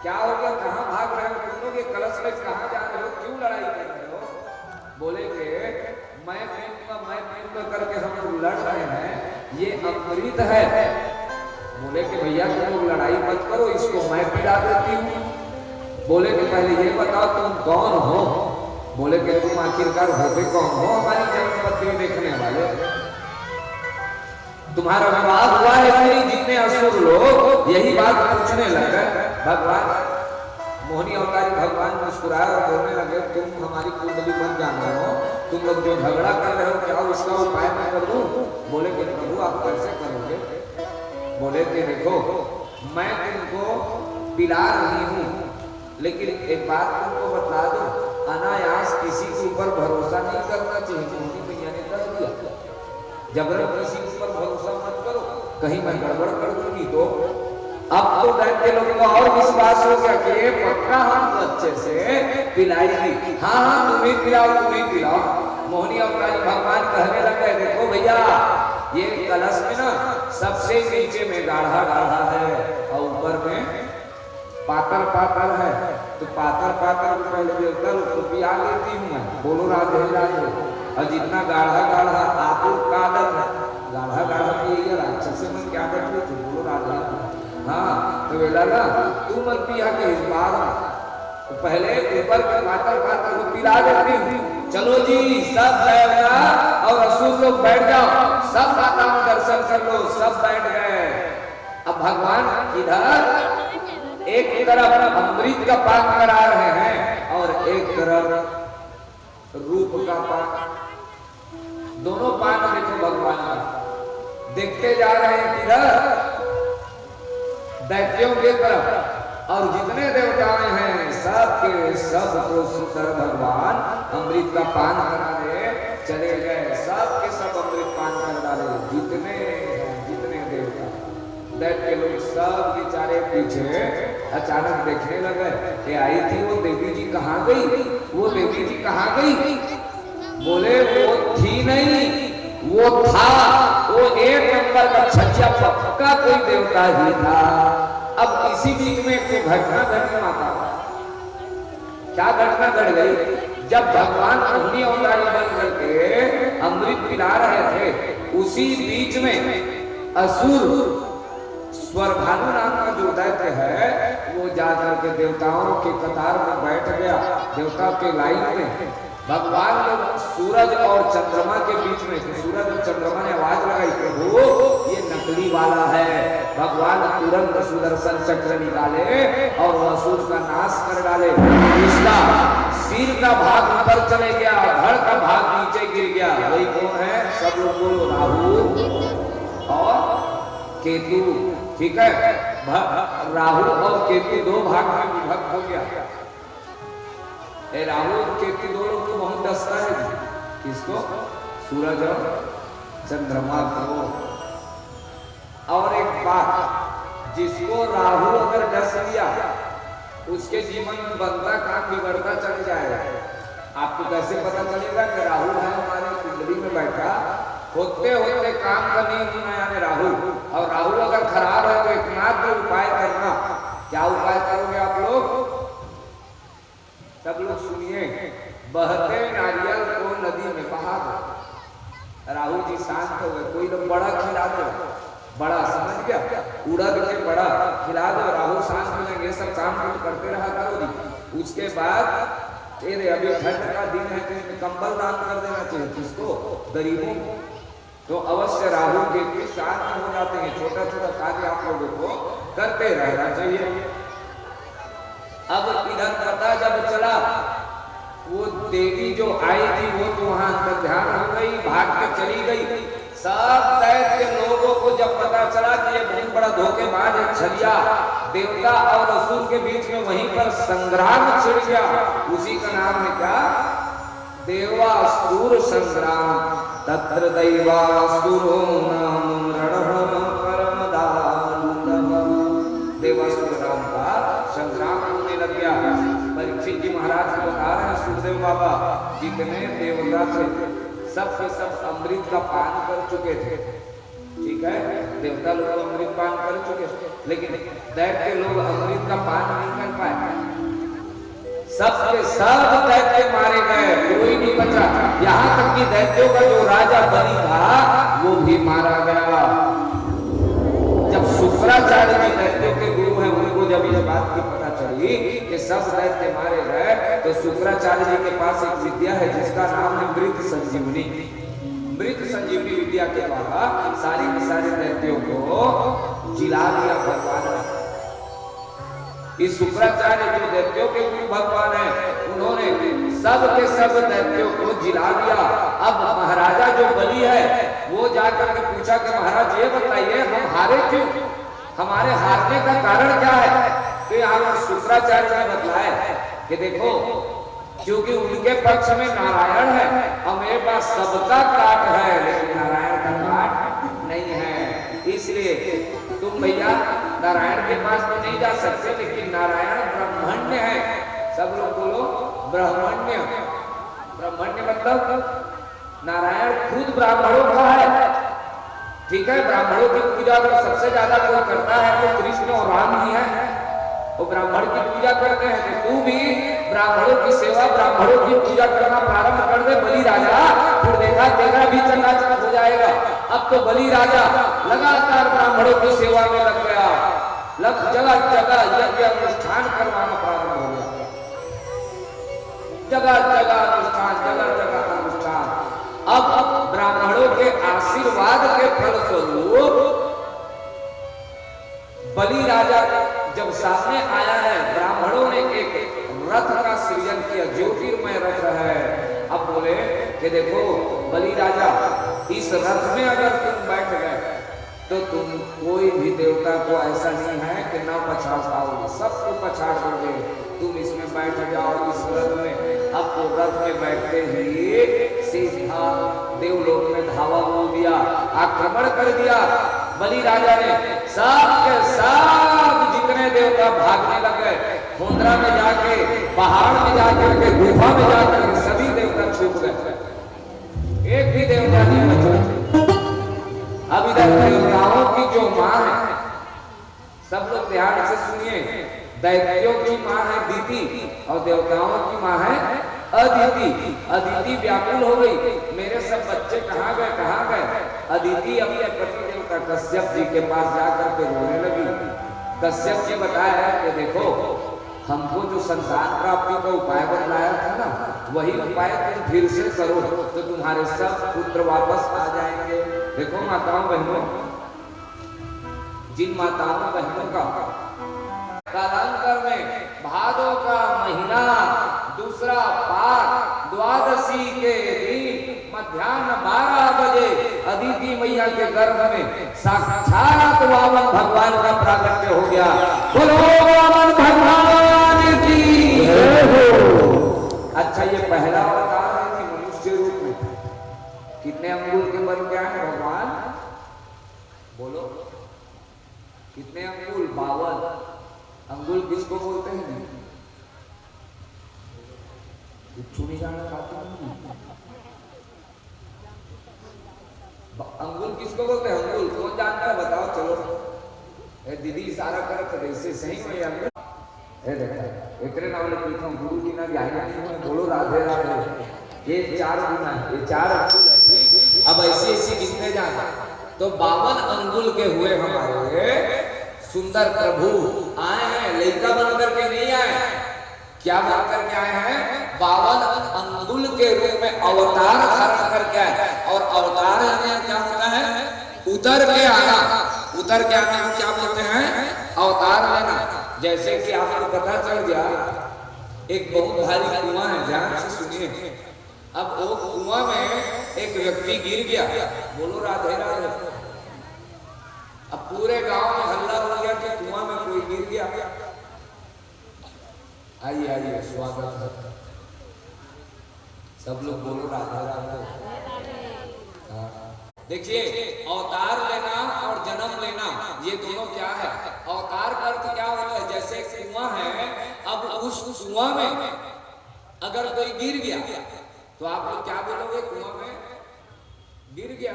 क्या हो गया, कहाँ भाग रहे हो तुम लोग, ये कलश में कहाँ जा रहे हो, क्यों लड़ाई कर रहे हो? बोले कि मैं पीऊंगा करके हम लोग लड़ रहे हैं, ये अमृत है। बोले कि भैया तुम लोग लड़ाई मत करो, इसको मैं पिला देती हूँ। बोले कि पहले ये बताओ तुम कौन हो? बोले कि तुम आखिरकार होते कौन हो हमारी जन्मपत्ति देखने वाले? तुम्हारा विवाह हुआ है नहीं? जितने असुर लोग यही बात पूछने लगे। भगवान मोहिनी अवतारी भगवान मुस्कुराए और बोलने लगे, तुम हमारी कुंडली बन जाने हो, तुम लोग जो झगड़ा कर रहे हो क्या उसका उपाय मैं कर दूं? बोले कि प्रभु आप कैसे करोगे? बोले कि देखो मैं तुमको पिला रही हूँ, लेकिन एक बात तुमको बता दो, अनायास किसी के ऊपर भरोसा नहीं करना चाहिए। मोहिनी मैया ने कर दिया, जबरन किसी के ऊपर भरोसा मत करो, कहीं मैं गड़बड़ कर दूंगी तो। अब तो दैत्य लोगों को और विश्वास हो गया कि ये पक्का हमको अच्छे से पिलाएगी। हाँ तुम ही पिलाओ। मोहिनी अवतारी भगवान कहने लगे, देखो भैया ये कलश में ना सबसे नीचे में गाढ़ा है और ऊपर में पातर है, तो पातर पहले देवता तो पिया लेती हूँ मैं। बोलो राधे राधे। और जितना गाढ़ा आपको का आदत है, गाढ़ा पिएगा राक्षस से मन क्या आदत हुई थी? बोलो राधे। हाँ तो बोला ना तू मत पिया के इस बार, तो पहले ऊपर के पातर को पिला देती हूँ। चलो जी सब देवता और असुर लोग बैठ जाओ, सब माताओं दर्शन कर लो। सब बैठ गए। अब भगवान इधर एक तरफ अमृत का पान करा रहे हैं और एक तरफ रूप का पान। दोनों पान देखो भगवान का, देखते जा रहे हैं किधर? दैत्यों के तरफ। और जितने देवताएं हैं सब के सब को सुंदर भगवान अमृत का पान कराने चले गए। सब के सब अमृत पान कर डाले, जितने देवता। दैत्य लोग सब बेचारे पीछे अचानक देखने लगे कि आई थी वो देवी जी कहाँ गई, वो देवी जी कहाँ गई? बोले वो थी नहीं, वो था, वो एक नंबर का छज्जा पक्का कोई देवता ही था। अब इसी बीच में एक घटना घटने आता। क्या घटना घट गई? जब भगवान मोहिनी अवतारी बन करके अमृत पिला रहे थे, उसी बीच में असुर स्वरभानु नाम का जो दैत्य है वो जाकर के देवताओं के कतार में बैठ गया, देवता के लाइन में। भगवान लोग सूरज और चंद्रमा के बीच में थे। सूरज और चंद्रमा ने आवाज लगाई कि वो ये नकली वाला है। भगवान तुरंत सुदर्शन चक्र निकाले और असुर का नाश कर डाले। उसका सिर का भाग ऊपर चले गया, धड़ का भाग नीचे गिर गया। वही कौन है? सब लोग बोलो, राहु और केतु। ठीक है, राहु और केतु दो भाग में विभक्त हो गया। राहु और केतु दो लोग को बहुत डसता है। किसको? सूरज और चंद्रमा को। और एक बात, जिसको राहु अगर डस लिया उसके जीवन में बनता काम बिगड़ता चल जाएगा। आपको कैसे पता चलेगा कि राहु है हमारे कुंडली में बैठा? होते होते काम का नहीं यानी राहु। और राहु अगर खराब है तो एकमात्र उपाय करना। क्या उपाय करोगे आप लोग? सब लोग सुनिए, बहते नारियल को नदी में बहा दो। राहु जी शांत हो गए। कोई लोग बड़ा खिला दो, बड़ा समझ गया, उड़द के बड़ा खिला दो, राहु शांत हो जाएंगे। सब काम कुछ करते रहा करो जी। उसके बाद अभी ठंड का दिन है तो इसमें कंबल दान कर देना चाहिए। किसको? गरीबों को। तो अवश्य राहु के शांत हो जाते हैं। छोटा छोटा कार्य आप लोगों को करते रहना चाहिए। अब इधर पता जब चला, वो देवी जो आई थी वो तो वहां अंतर्ध्यान हो गई, भाग के चली गई। सब दैत्य लोगों को जब पता चला कि ये बहुत बड़ा धोखेबाज है, छलिया, देवता और असुर के बीच में वहीं पर संग्राम छिड़ गया। उसी का नाम है क्या? देवासुर संग्राम। तत्र दैवासुरो नाम रणः परमदारुणः। देवासुर नाम का संग्राम होने लग गया। परीक्षित जी महाराज को बता रहे हैं, सुखदेव बाबा जितने देवता थे सब के सब अमृत का पान कर चुके थे। ठीक है, देवता लोग अमृत पान कर चुके, लेकिन दैत्य लोग अमृत का पान नहीं कर पाए। सबके सब दैत्य मारे गए, कोई नहीं बचा। यहाँ तक कि दैत्यों का जो राजा बलि था वो भी मारा गया। जब शुक्राचार्य जी दैत्यों के गुरु हैं, उनको जब इस बात की पता चली कि सब दैत्य मारे गए, तो शुक्राचार्य जी के पास एक विद्या है जिसका नाम है मृत संजीवनी। मृत संजीवनी विद्या के द्वारा सारे के सारे दैत्यों को जिला दिया भगवान ने। इस शुक्राचार्य जो दैत्यों के गुरु भगवान है, उन्होंने सब के सब दैत्यों को जिला दिया। अब महाराजा जो बलि है वो जाकर के पूछा कि महाराज ये बताइए हम हारे क्यों, हमारे हारने का कारण क्या है? तो यहाँ पर शुक्राचार्य ने बतलाया कि देखो, क्योंकि उनके पक्ष में नारायण है और मेरे पास सबका काट है, लेकिन नारायण का काट नहीं है। इसलिए तुम भैया नारायण के पास तो नहीं जा सकते, लेकिन नारायण ब्रह्मण्य है। सब लोग बोलो ब्रह्मण्य। ब्रह्मण्य मतलब नारायण खुद ब्राह्मणों का है, ठीक है। ब्राह्मणों की पूजा अगर सबसे ज्यादा कोई करता है तो कृष्ण और राम ही है। वो ब्राह्मण की पूजा करते हैं, तो तू भी ब्राह्मणों की सेवा, ब्राह्मणों की पूजा करना प्रारंभ कर दे बलि राजा, फिर देखा तेरा भी चकाचक हो जाएगा। अब तो बलि राजा लगातार ब्राह्मणों की सेवा में लग गया, जगह जगह यज्ञ अनुष्ठान करवाना प्रारंभ हो गया। जगह जगह अनुष्ठान, जगह जगह अनुष्ठान। अब ब्राह्मणों के आशीर्वाद के फलस्वरूप बलि राजा जब सामने आया है, ब्राह्मणों ने एक रथ का सृजन किया, ज्योतिर्मय रथ है। अब बोले कि देखो बलि राजा, इस रथ में अगर तुम बैठ गए तो तुम कोई भी देवता को ऐसा नहीं है कि ना पछाड़ पाओगे, सबको पछाड़ दोगे। तुम इसमें बैठ जाओ इस रथ में। अब तो रथ में बैठते ही सीधा देवलोक में धावा बोल दिया, आक्रमण कर दिया। बलि राजा ने सब के सब जितने देवता भागने लग गए, मुंद्रा में जाके, पहाड़ में जाकर के, गुफा में जाकर के सभी देवता छुप गए, एक भी देवता नहीं बचा। अब इधर देवताओं की जो माँ है, सब लोग ध्यान से सुनिए, दैत्यों की माँ है दीति और देवताओं की माँ है अदिति। अदिति व्याकुल हो गई, मेरे सब बच्चे कहाँ गए, कहाँ गए। अदिति अपने पति देवता कश्यप जी के पास जाकर के रोने लगी। कश्यप जी बताया है कि देखो, हमको जो संतान प्राप्ति का उपाय बतलाया था ना, वही उपाय तुम फिर से करो तो तुम्हारे सब पुत्र वापस आ जाएंगे। देखो माताओं बहनों, जिन माताओं बहनों का कालांतर में भादों का महीना दूसरा पाठ द्वादशी के दिन मध्याह्न 12 बजे अदिति मैया के गर्भ में साक्षात वामन भगवान का प्राकट्य हो गया। बोलो वामन भगवान की जय हो। अच्छा, ये पहला अवतार है कि मनुष्य रूप में कितने अंगुल के बन गया है भगवान? बोलो कितने अंगुल? 52 अंगुल किसको बोलते हैं? नहीं जाना चाहते अंगुल किसको बोलते हैं? अंगुल कौन जानता है? बताओ चलो। दीदी इशारा करत ऐसे सही में अंगुल देखा इतने नाम पूछा गुरु जी ना ज्ञान नहीं बोलो राधे राधे। ये 4 गुना है, ये 4 अंगुल है। अब ऐसी ऐसी कितने जाना, तो 52 अंगुल के हुए हमारे सुंदर प्रभु आए हैं। लड़का बनकर के नहीं आए, क्या बनकर के आए हैं? 52 अंगुल के रूप में अवतार धारण करके आए। और अवतार क्या होता है? उतर के आना। उतर के आना को क्या बोलते हैं? अवतार लेना। जैसे कि आपको पता चल गया एक बहुत भारी कुआं है, ध्यान से सुनिए। अब वो कुआं में एक व्यक्ति गिर गया, बोलो राधे राधे। अब पूरे गांव में हल्ला हो गया कि कुआं में कोई गिर गया। आइए आइए, स्वागत है। सब लोग बोलो राधे राधे। देखिए, अवतार लेना और जन्म लेना ये दोनों क्या है? अवतार का अर्थ क्या होता है? जैसे कुआं है, अब उस कुआं में अगर कोई गिर गया तो आप लोग क्या बोलोगे? कुआं में गिर गया।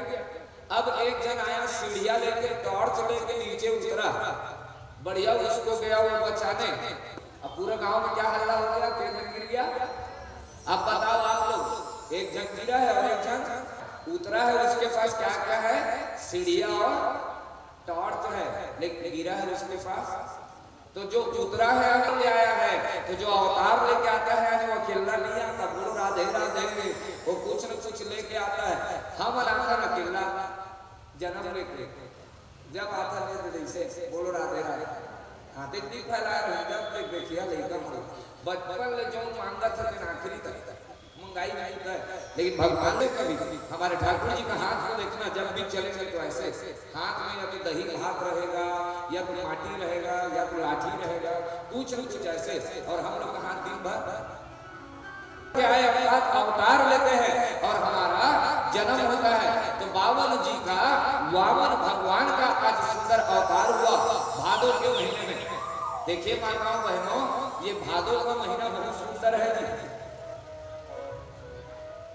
अब एक जन आया सीढ़िया लेके, टॉर्च लेके नीचे उतरा, बढ़िया उसको गया वो बचाने। अब पूरा गांव में क्या हल्ला हो गया, क्या जन गिर गया? अब बताओ आप लोग, एक जन गिरा है और एक जन उतरा है, उसके पास क्या क्या है? सीढ़िया और टॉर्च है, लेकिन गिरा है उसके पास। तो जो उतरा है ले आया है, तो जो अवतार लेके आता है वो अकेला नहीं आता, बोलो राधे राधे, वो कुछ न कुछ लेके आता है। हम आता न अकेला जन्म लेके, जब आता ले जैसे बोलो राधे राधे, हाथे दी फैला रहे, जब देख देखिया लेगा मरो, बचपन ले जो मांगा था लेकिन आखिरी तक मंगाई नहीं है। लेकिन भगवान ने कभी हमारे ठाकुर जी का हाथ को देखना, जब भी चलेंगे तो ऐसे हाथ में या तो दही भात रहेगा, या तो माटी रहेगा, या तो लाठी रहेगा, कुछ न कुछ ऐसे। और हम लोग का हाथ दिन भर क्या है, अवतार लेते हैं और हमारा जन्म होता है। तो बावन जी का, वामन भगवान का आज सुंदर अवतार हुआ भादो के महीने में। देखिए माताओं बहनों, ये भादो का महीना बहुत सुंदर है जी।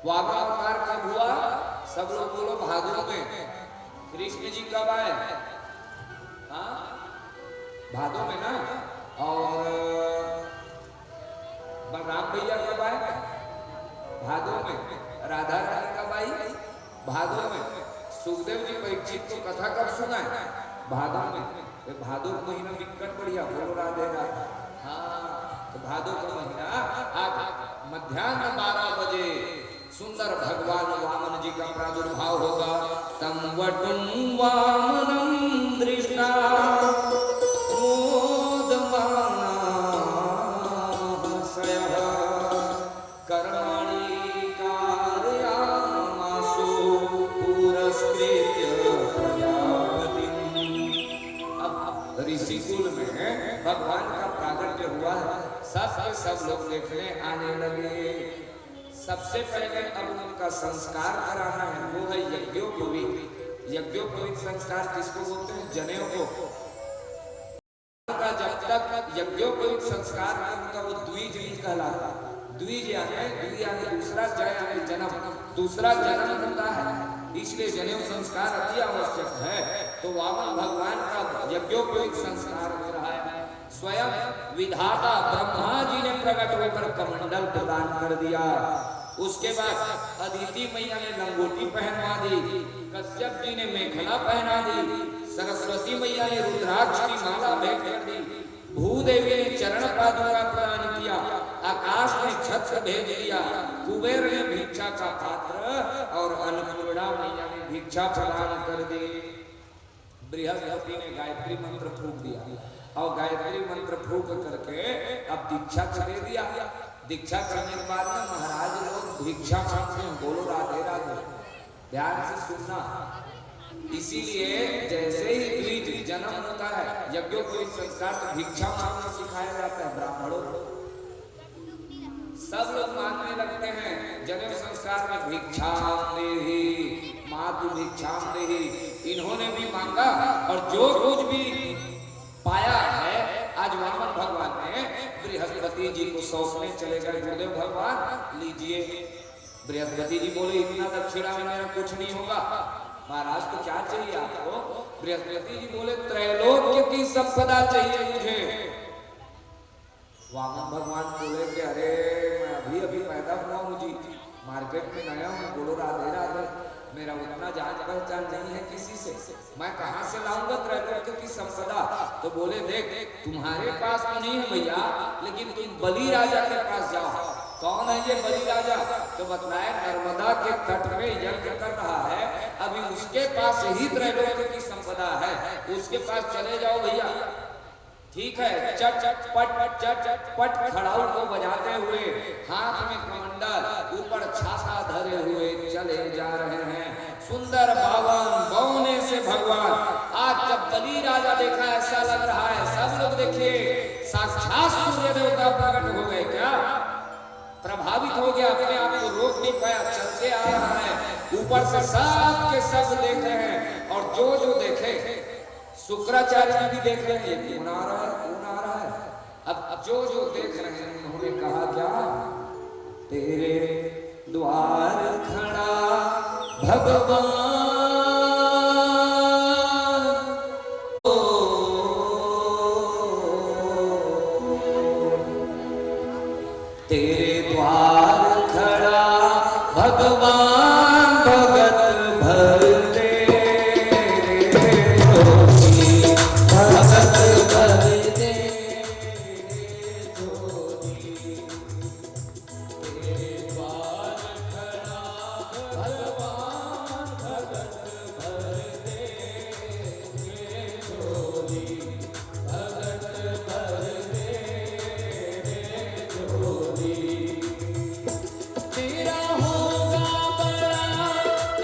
वामन अवतार कब हुआ? सब लोग बोलो भादो में। कृष्ण जी कब आए? हाँ भादो में ना। और बलराम भैया कब आए? भादो में। राधा रानी कब आई? भादो में। सुखदेव जी परीक्षित को कथा कब सुना है? भादो में। भादो का महीना विकट बढ़िया, बोलो राधे राधे। हाँ तो भादो का महीना आज मध्याह्न 12 बजे सुंदर भगवान वामन जी का प्रादुर्भाव होगा। तम वटुं वामनं दृष्टा मोदमाना हर्षयः कर्मणि कारयामासु पुरस्कृत्य प्रजापतिम्। अब ऋषिकुल में भगवान का प्रागट्य हुआ है, सब लोग देखने आने लगे। सबसे पहले अब उनका संस्कार कराना है, वो है यज्ञोपवीत। यज्ञोपवीत संस्कार किसको बोलते हैं? जनेऊ को। का जब तक यज्ञोपवीत संस्कार में उनका वो द्विज नहीं कहलाता। द्विज यानी दूसरा जय यानी जन्म, दूसरा जन्म होता है, इसलिए जनेऊ संस्कार अति आवश्यक है। तो वामन भगवान का यज्ञोपवीत संस्कार हो रहा है। स्वयं विधाता ब्रह्मा जी ने प्रकट होकर कमंडल प्रदान कर दिया। उसके बाद अदिति मैया ने लंगोटी पहनवा दी, कश्यप जी ने मेखला पहना दी, सरस्वती मैया ने रुद्राक्ष की माला भेंट कर दी, भूदेवी ने चरण पादुका प्रदान किया, आकाश ने छत्र भेज दिया, कुबेर ने भिक्षा का पात्र और अन्नपूर्णा मैया ने भिक्षा प्रदान कर दी। बृहस्पति ने गायत्री मंत्र फूंक दिया और गायत्री मंत्र फूंक करके अब दीक्षा दे दिया। दीक्षा करने के बाद में महाराज लोग भिक्षा मांगते हैं, बोलो राधे राधे, ध्यान से सुनना। इसीलिए जैसे ही द्विज जन्म होता है, यज्ञोपवीत संस्कार तो भिक्षा मांगना सिखाया जाता है ब्राह्मणों को। सब लोग मांगने लगते हैं जनेऊ संस्कार में, भिक्षाम देहि मातु भिक्षाम देहि। इन्होंने भी मांगा और जो कुछ भी पाया है आज वामन भगवान ने बृहस्पति जी को सौंपने चले गए। गुरुदेव भगवान लीजिए। बृहस्पति जी बोले इतना दक्षिणा में मेरा कुछ नहीं होगा। महाराज को क्या चाहिए आपको? बृहस्पति जी बोले त्रैलोक्य की संपदा चाहिए मुझे। वामन भगवान बोले कि अरे मैं अभी अभी पैदा हुआ हूँ जी, मार्केट में नया हूँ, बोलो राधे राधे, मेरा उतना जान पहचान नहीं है किसी से, मैं कहाँ से लाऊंगा त्रैलोक्य की संपदा? तो बोले देख तुम्हारे पास तो नहीं है भैया, लेकिन तुम बलि राजा के पास जाओ। कौन है ये बलि राजा? तो बतलाए नर्मदा के तट में यज्ञ कर रहा है, अभी उसके पास ही त्रैलोक्य की संपदा है, उसके पास चले जाओ भैया। ठीक है, चट चट पट खड़ाऊ को बजाते हुए, हाथ में कमंडल, ऊपर छाता धरे हुए चले जा रहे हैं। सुंदर बावन बौने से भगवान आज जब बलि राजा देखा ऐसा लग रहा है, सब लोग देखिए साक्षात सूर्य देवता प्रकट हो गए। क्या प्रभावित हो गया, अपने आप को रोक नहीं पाया, चलते आ रहा है। ऊपर से सब के सब देख रहे हैं और जो जो देखे शुक्राचार्य भी देख रहे हैं, कौन आ रहा है, कौन आ रहा है। अब जो जो देख रहे हैं उन्होंने कहा क्या, तेरे द्वार खड़ा भगवान तेरे द्वार खड़ा भगवान भगत भर दे जोगी, भगत भर दे जोगी। तेरे द्वार खड़ा भगवान भगत भर दे जोगी, भगत भर दे जोगी। तेरा होगा बड़ा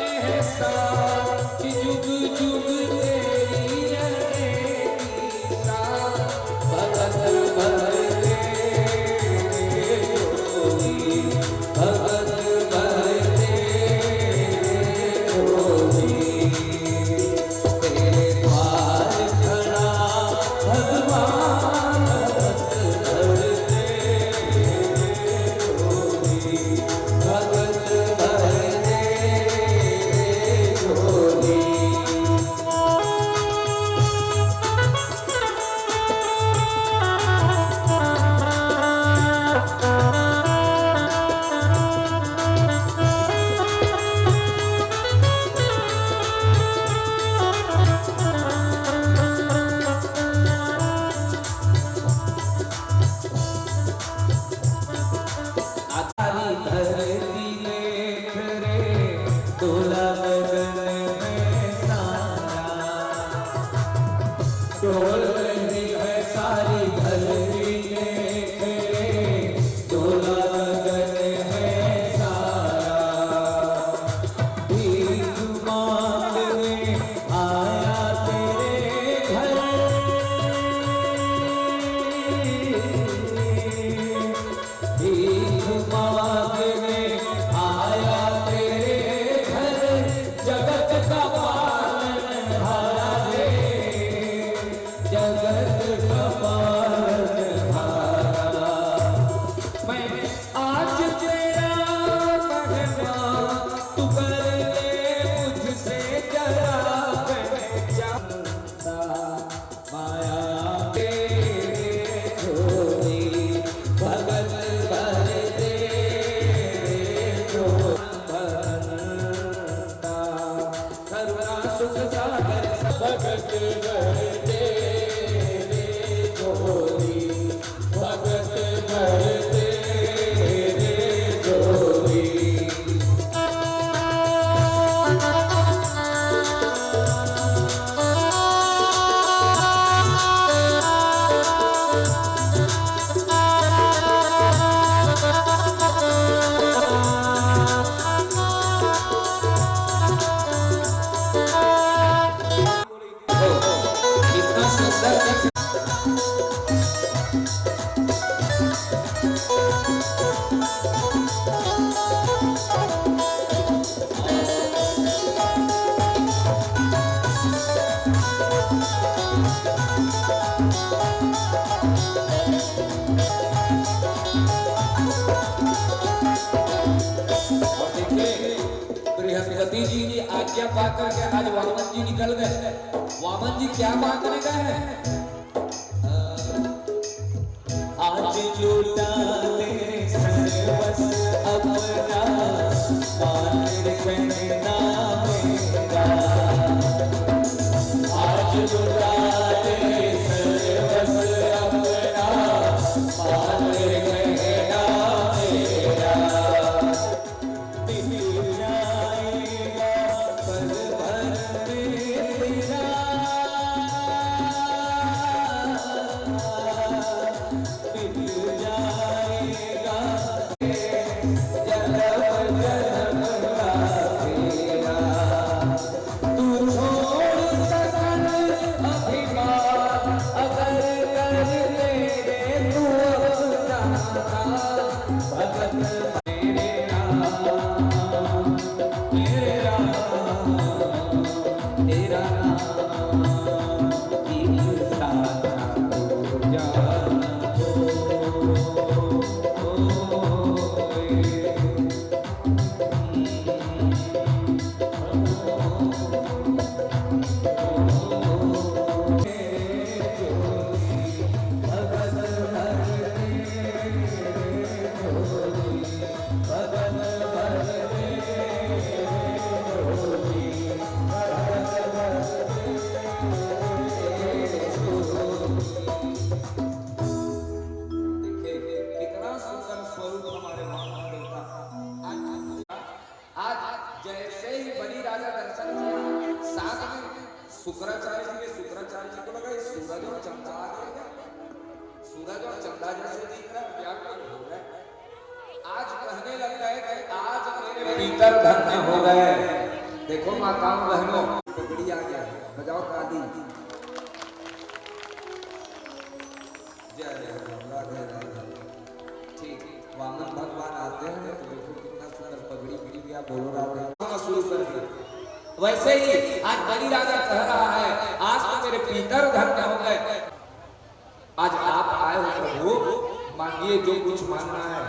एहसान कि जुग जुग तेरी रहेगी शान, भगत भर दे जोगी, भगत भर दे जोगी। तेरे द्वार खड़ा भगवान भगत भर दे जोगी, भगत भर दे जोगी। आधारी धरती लेख रे डोला गगन में सारा, डोल रही है सारी धरती लेख रे डोला गगन में सारा। भीख मांगने आया तेरे घर, भीख मांगने आया तेरे घर, जगत का पालनहारा रे, जगत का पालनहारा। मैं आज तेरा मेहमान, तू कर ले मुझसे जरा पहचानता, माया तेरे जोगी, भगत भर दे जो बनता, करुणा सुख सागर भगत भर दे जोगी, भगत भर दे जोगी। इतना सुंदर बृहस्पति जी की आज्ञा पाकर के आज वामन जी निकल गए। वामन जी क्या मांगने गए हैं? आज लूटा ले सर्वस्व अपना, मान कहना मेरा। आज लूटा ले सर्वस्व अपना, मान कहना मेरा। मिल जाएगा पल भर में तेरा, मिल जाएगा जन्म जन्म का तेरा। तू छोड़ सकल अभिमान अगर कर ले तू अपना, भगत मेरे राम, मेरे राम, तेरा नाम एक साथ जाना भगत भर दे चूड़ा जैसे दिख रहा है, व्याकुल हो गए। आज कहने लगता है कि आज मेरे भीतर धन्य हो गए। देखो माताओं बहनों, पगड़ी आ गया, बजाओ ताली। जय राधे राधे। ठीक, वामन भगवान आते हैं तो देखो कितना सुंदर पगड़ी गिरी गया, बोलो राधे। शुरू कर दिया। वैसे ही आज बलि राजा कह रहा है, आज तो मेरे भीतर धन्य हो गए। आज आप आए हो प्रभु, मांगिए जो कुछ मांगना है।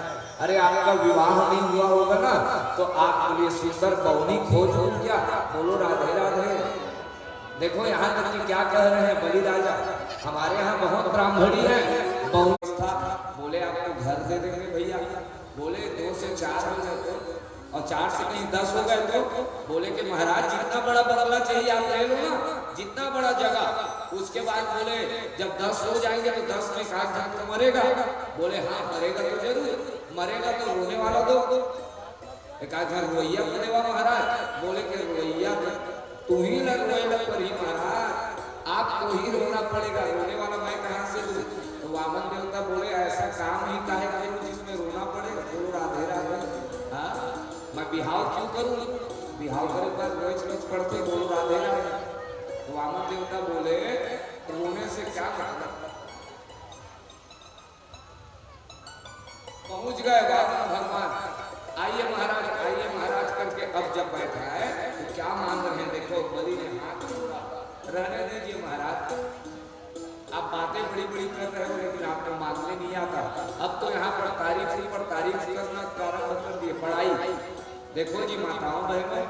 अरे आपका विवाह नहीं हुआ होगा ना, तो आपके लिए सुंदर पौनी खोज हो गया, बोलो राधे राधे। देखो यहाँ तक कि क्या कह रहे हैं बलि राजा, हमारे यहाँ बहुत ब्राह्मणी है, बहुत था। बोले आपको घर दे देंगे भैया। बोले 2 से 4 हो गए तो, और 4 से कहीं 10 हो गए तो। बोले कि महाराज जितना बड़ा बंगला चाहिए आप ले लो ना, जितना बड़ा जगह। उसके बाद बोले जब 10 हो जाएंगे तो 10 में काट तो मरेगा। बोले हाँ मरेगा तो जरूर, मरेगा तो रोने वाला दो। एक घर रोइया बनेगा महाराज। बोले कि रोइया तू ही लग रोएगा पर ही महाराज, आपको ही रोना पड़ेगा, रोने वाला मैं कहाँ से दूं। तो वामन देवता बोले ऐसा काम ही काहे करूं जिसमें रोना पड़ेगा, बोलो राधे राधे। हाँ मैं बिहाव क्यों करूं, बिहाव करे पर रोज पड़ते, बोलो राधे राधे। तो वामन देवता बोले रोने से क्या करना। पहुंच गए वामन भगवान, आइए महाराज करके अब जब बैठा है तो क्या मांग रहे हैं। देखो बलि ने हाथ जोड़ा, रहने दीजिए महाराज, आप बातें बड़ी बड़ी कर रहे हो लेकिन आपको मांगने नहीं आता। अब तो यहाँ पर तारीफ करना प्रारंभ कर दिए, पढ़ाई। देखो जी माताओं बहनों,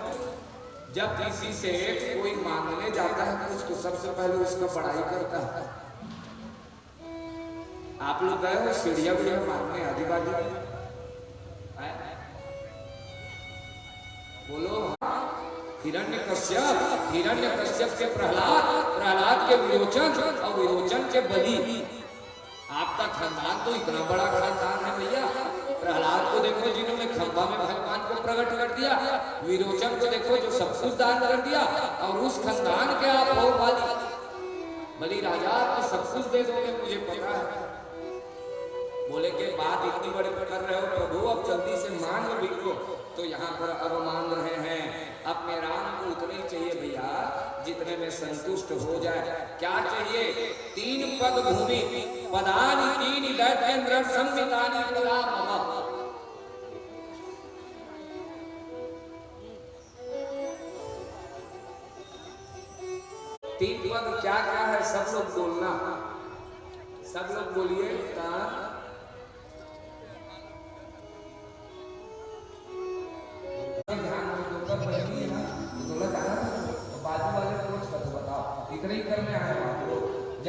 जब किसी से कोई मांगने जाता है कुछ तो सबसे पहले उसका पढ़ाई करता है। आप लोग गए हो सीढ़िया बढ़िया मांगने आदिवासी, बोलो हिरण्यकश्यप के प्रहलाद के विरोचन और विरोचन के बलि। आपका खानदान तो इतना बड़ा खानदान है भैया। प्रहलाद को देखो जिन्होंने खंभा में भगवान को प्रकट कर दिया, विरोचन को देखो जो सब कुछ दान कर दिया, और उस खानदान के आप हो बलि राजा, आप सब कुछ दे दोगे मुझे पता है। बोले के बात इतनी बड़े कर रहे हो प्रभु, अब जल्दी से मांग भी लो। तो यहाँ पर अब मांग रहे हैं अपने राम को उतने ही चाहिए भैया जितने में संतुष्ट हो जाए। क्या चाहिए? 3 पद भूमि, पदानि 3 दैत्येन्द्र संवितानि पदा मम। 3 पद क्या क्या है सब लोग बोलना, सब लोग बोलिए।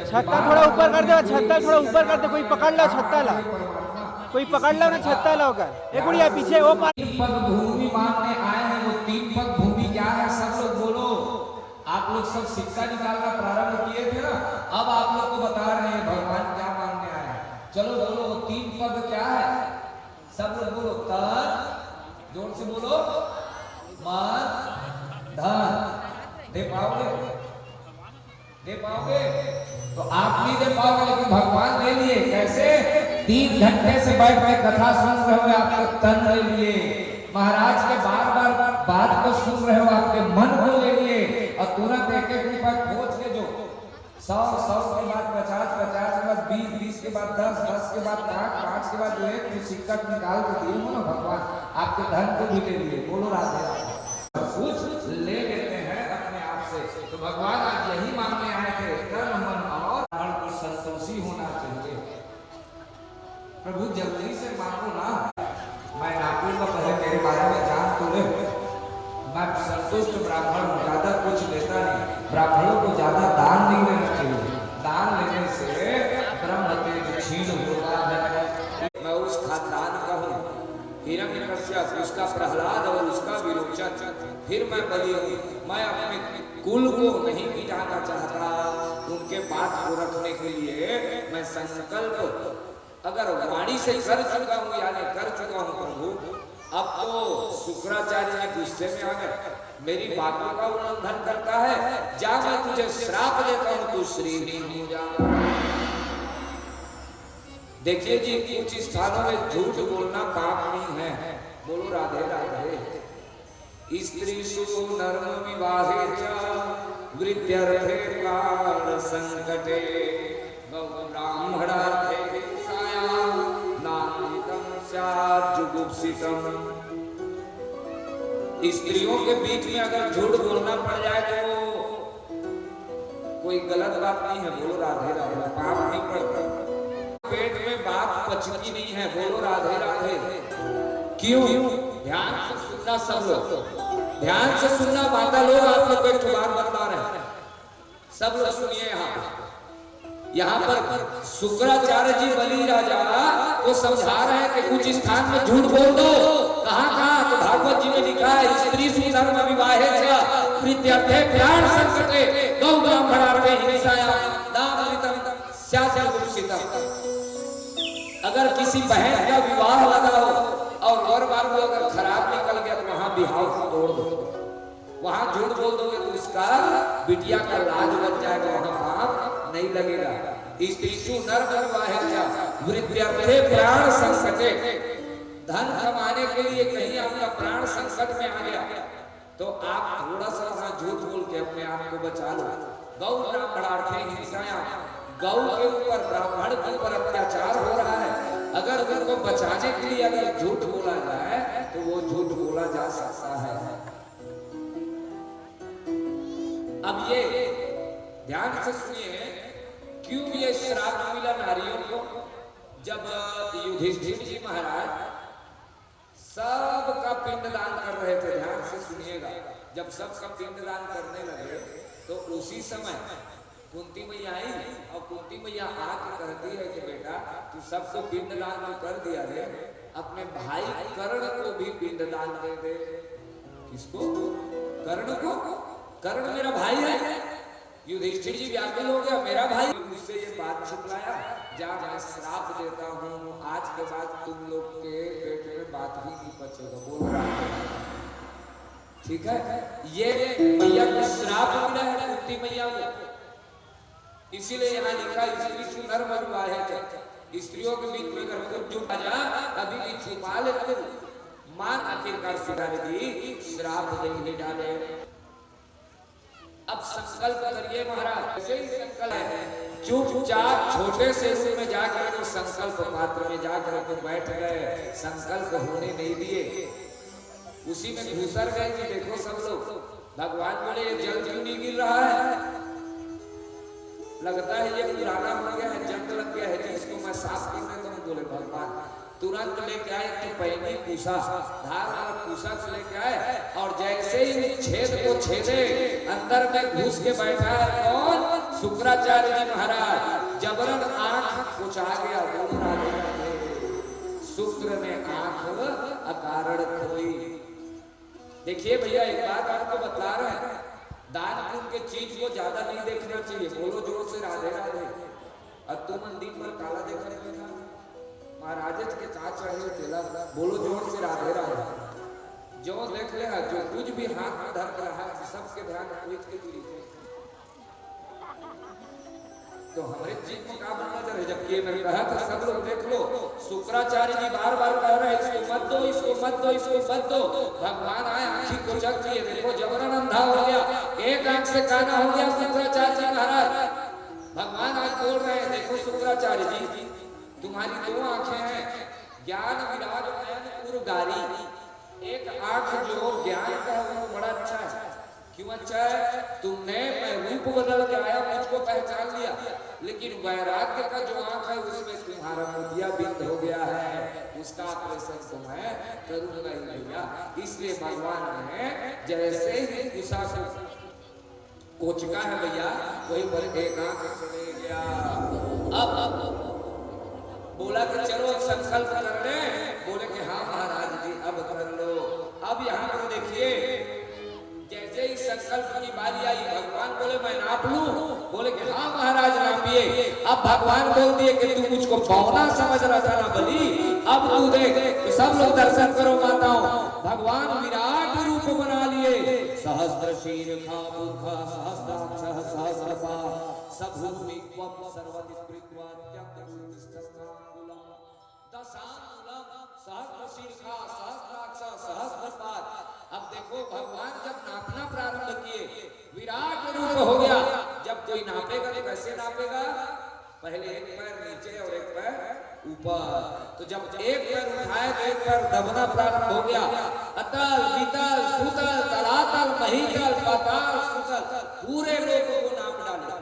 छत्ता थोड़ा ऊपर कर दे, छत्ता थोड़ा ऊपर कर दे, कोई पकड़ लो छत्ता ला, कोई पकड़ लो ना छत्ता ला होकर। एक गुड़िया पीछे वो 3 पद भूमि मांगने आए हैं, वो 3 पद भूमि क्या है सब लोग बोलो। आप लोग सब सिक्का निकालना प्रारंभ किए थे ना, अब आप लोग को बता रहे हैं भगवान क्या मांगने आए हैं। चलो बोलो 3 पद क्या है, सब लोग बोलो। तन, जोर से बोलो। मन, धन। दे पाओगे? दे पाओगे? तो आप नहीं दे पाओगे लेकिन भगवान दे लिए। कैसे? 3 घंटे से बैठ के कथा सुन रहे हो, आपके तन ले लिए। महाराज के बार बार बात को सुन रहे हो, आपके मन को ले लिए, और तुरंत एक रुपया खोज के जो 100 के बाद 50 के बाद 20 के बाद 10 के बाद 5 के बाद 1 जो सिक्का निकाल के दिए हो ना भगवान, आपके धन को भी ले लिए। बोलो राधे राधे। कुछ ले लेते हैं अपने आप से। तो भगवान आज यही मांगने आए थे, तन मन और मन को संतोषी होना चाहिए। प्रभु जल्दी से मांगो ना, मैं आपको तो पहले मेरे बारे में जान तो ले। मैं संतुष्ट ब्राह्मण हूँ, ज्यादा कुछ लेता नहीं। ब्राह्मणों को ज्यादा दान नहीं लेना चाहिए, दान लेने से ब्रह्म तेज क्षीण होता है। मैं उस खानदान का हूँ, हिरण्यकश्यप, उसका प्रहलाद और उसका विरोचन, फिर मैं बलि हूँ। मैं अपने कुल को नहीं मिटाना चाहता, उनके बात को रखने के लिए मैं संकल्प अगर वाणी से कर चुका हूँ, यानी कर चुका हूँ प्रभु। अब तो शुक्राचार्य जी गुस्से में आ गए, मेरी बातों का उल्लंघन करता है, जा मैं तुझे श्राप देता हूँ, तू श्रीहीन हो जा। देखिए जी, कुछ स्थानों में झूठ बोलना पाप नहीं है। बोलो राधे राधे। स्त्रीषु नर्म विवाहे च वृद्ध्यर्थे प्राण संकटे ब्राह्मणार्थे हिंसायां नान्वितं स्यात् जुगुप्सितम्। स्त्रियों के बीच में अगर झूठ बोलना पड़ जाए तो कोई गलत बात नहीं है। बोलो राधे राधे, पाप नहीं पड़ता। पेट में बात पचती नहीं है। बोलो राधे राधे। क्यों? ध्यान से सुनना सब लोग, ध्यान से सुनना। माता लोग आप लोग को एक बात बता रहे हैं, सब लोग सुनिए। यहाँ पर शुक्राचार्य जी बलि राजा को समझा रहे हैं कि कुछ स्थान में झूठ बोल दो। कहाँ कहाँ? तो भागवत जी में लिखा है स्त्री सुधर्म विवाहे च प्रीत्यर्थे प्राण संकटे गौ ब्राह्मणार्थे हिंसायां नान्वितं स्यात् जुगुप्सितम्। अगर किसी बहन का विवाह लगा हो और वर बार अगर खराब निकल गया तो वहां बिहाव तोड़ दो। वहां झूठ बोल दोगे तो उसका बिटिया का लाज बच जाएगा, वहां पाप नहीं लगेगा। स्त्रीषु नर्म विवाहे च वृद्ध्यर्थे प्राण संकटे। धन कमाने के लिए कहीं आपका प्राण संकट में आ गया तो आप थोड़ा सा वहां झूठ बोल के अपने आप को बचा लो। गौ ब्राह्मणार्थे हिंसायां, गौ के ऊपर ब्राह्मण के ऊपर अत्याचार हो रहा है। अगर उनको बचाने के लिए अगर झूठ बोला जाए तो वो झूठ बोला जा सकता है। अब ये ध्यान से सुनिए, क्यों ये श्राप मिला नारियों को? जब युधिष्ठिर जी महाराज सबका पिंडदान कर रहे थे, ध्यान से सुनिएगा, जब सबका पिंडदान करने लगे तो उसी समय कुंती मैया आई और कुंती मैया आके कहती है कि बेटा तू सबको पिंडदान तो कर दिया रे, अपने भाई कर्ण को भी पिंडदान दे दे। किसको? कर्ण को। कर्ण मेरा भाई है। युधिष्ठिर जी व्याकुल हो गया, मेरा भाई मुझसे ये बात छिपलाया, जा मैं श्राप देता हूँ, आज के बाद तुम लोग के पेट में बात भी नहीं बचेगा। बोल रहा है ठीक है। ये मैया को श्राप मिला है कुंती मैया को, इसीलिए यहाँ लिखा स्त्री नर्म विवाहे च। स्त्रियों के बीच में अगर कुछ जुटा जा कभी भी छुपा ले तो मां आखिरकार सुधार दी, श्राप नहीं डाले। अब संकल्प करिए महाराज, ऐसे ही संकल्प है। चुपचाप छोटे से रूप में जाकर तो संकल्प पात्र में जाकर तो बैठ गए, संकल्प होने नहीं दिए, उसी में घुसर गए कि देखो सब लोग। भगवान बोले ये जल क्यों नहीं गिर रहा है? लगता है ये पुराना हो गया है, जंग लग गया है, जिसको मैं साफ कर देता हूँ। बोले भगवान तुरंत लेके आए कि पैनी पूछा, धार वाला पूछा से लेके आए और जैसे ही छेद को छेदे अंदर में घुस के बैठा है कौन? शुक्राचार्य जी महाराज। जबरन आंख कुचा गया। बोल रहा है शुक्र ने आंख अकारण खोई। देखिए भैया एक बात आपको बता रहे हैं, दान पुण्य के चीज को ज्यादा नहीं देखना चाहिए। बोलो जोर से राधे राधे। और तुम दिन भर काला देखा था महाराज के का चढ़े तेला। बोलो जोर से राधे राधे। जो देख ले जो कुछ भी हाथ में धर रहा है सबके ध्यान पूछ के दूरी तो हमारे जीव को का नजर है। जबकि मैंने कहा था सब लोग देख लो, शुक्राचार्य जी बार बार कह रहे हैं इसको मत दो, इसको मत दो, इसको मत दो। भगवान आए आंखी को चक दिए, देखो जबरन अंधा हो गया, एक आंख से काना हो गया शुक्राचार्य जी महाराज। भगवान आज बोल रहे हैं देखो शुक्राचार्य जी तुम्हारी दो आंखें हैं, ज्ञान विराज नयन उर्गारी। एक आंख जो ज्ञान का है वो बड़ा अच्छा है। क्यों अच्छा है? तुमने मैं रूप बदल के आया मुझको पहचान लिया, लेकिन वैराग्य का जो आंख है उसमें तुम्हारा मोतिया बिंद हो गया है, उसका ऑपरेशन तो मैं करूंगा ही भैया। इसलिए भगवान ने जैसे ही गुस्सा से कोचका है भैया वही पर एक आंख चले गया। अब बोला कि चलो संकल्प कर ले। बोले कि हाँ महाराज जी अब कर लो। अब यहाँ पर देखिए जैसे ही संकल्प की बारी आई भगवान बोले मैं नाप लूं। बोले कि हाँ महाराज नापिए। अब भगवान बोल दिए कि तू मुझको पौना समझ रहा था ना बलि, अब तू देख। तो सब लोग दर्शन करो माताओं, भगवान विराट रूप बना लिए। सहस्त्र शीर सहस्राक्ष सहस्रपाद सभूमि सर्वदिक् कृत्वा देखो भगवान जब नापना प्रारंभ किए, विराट रूप हो गया। जब कोई नापेगा तो कैसे नापेगा? पहले एक पैर नीचे और एक पैर ऊपर। तो जब एक पैर उठाए तो एक पैर दबना प्रारंभ हो गया। अतल वितल सुतल तलातल महीतल पाताल सुतल, पूरे लोक को नाप डाले।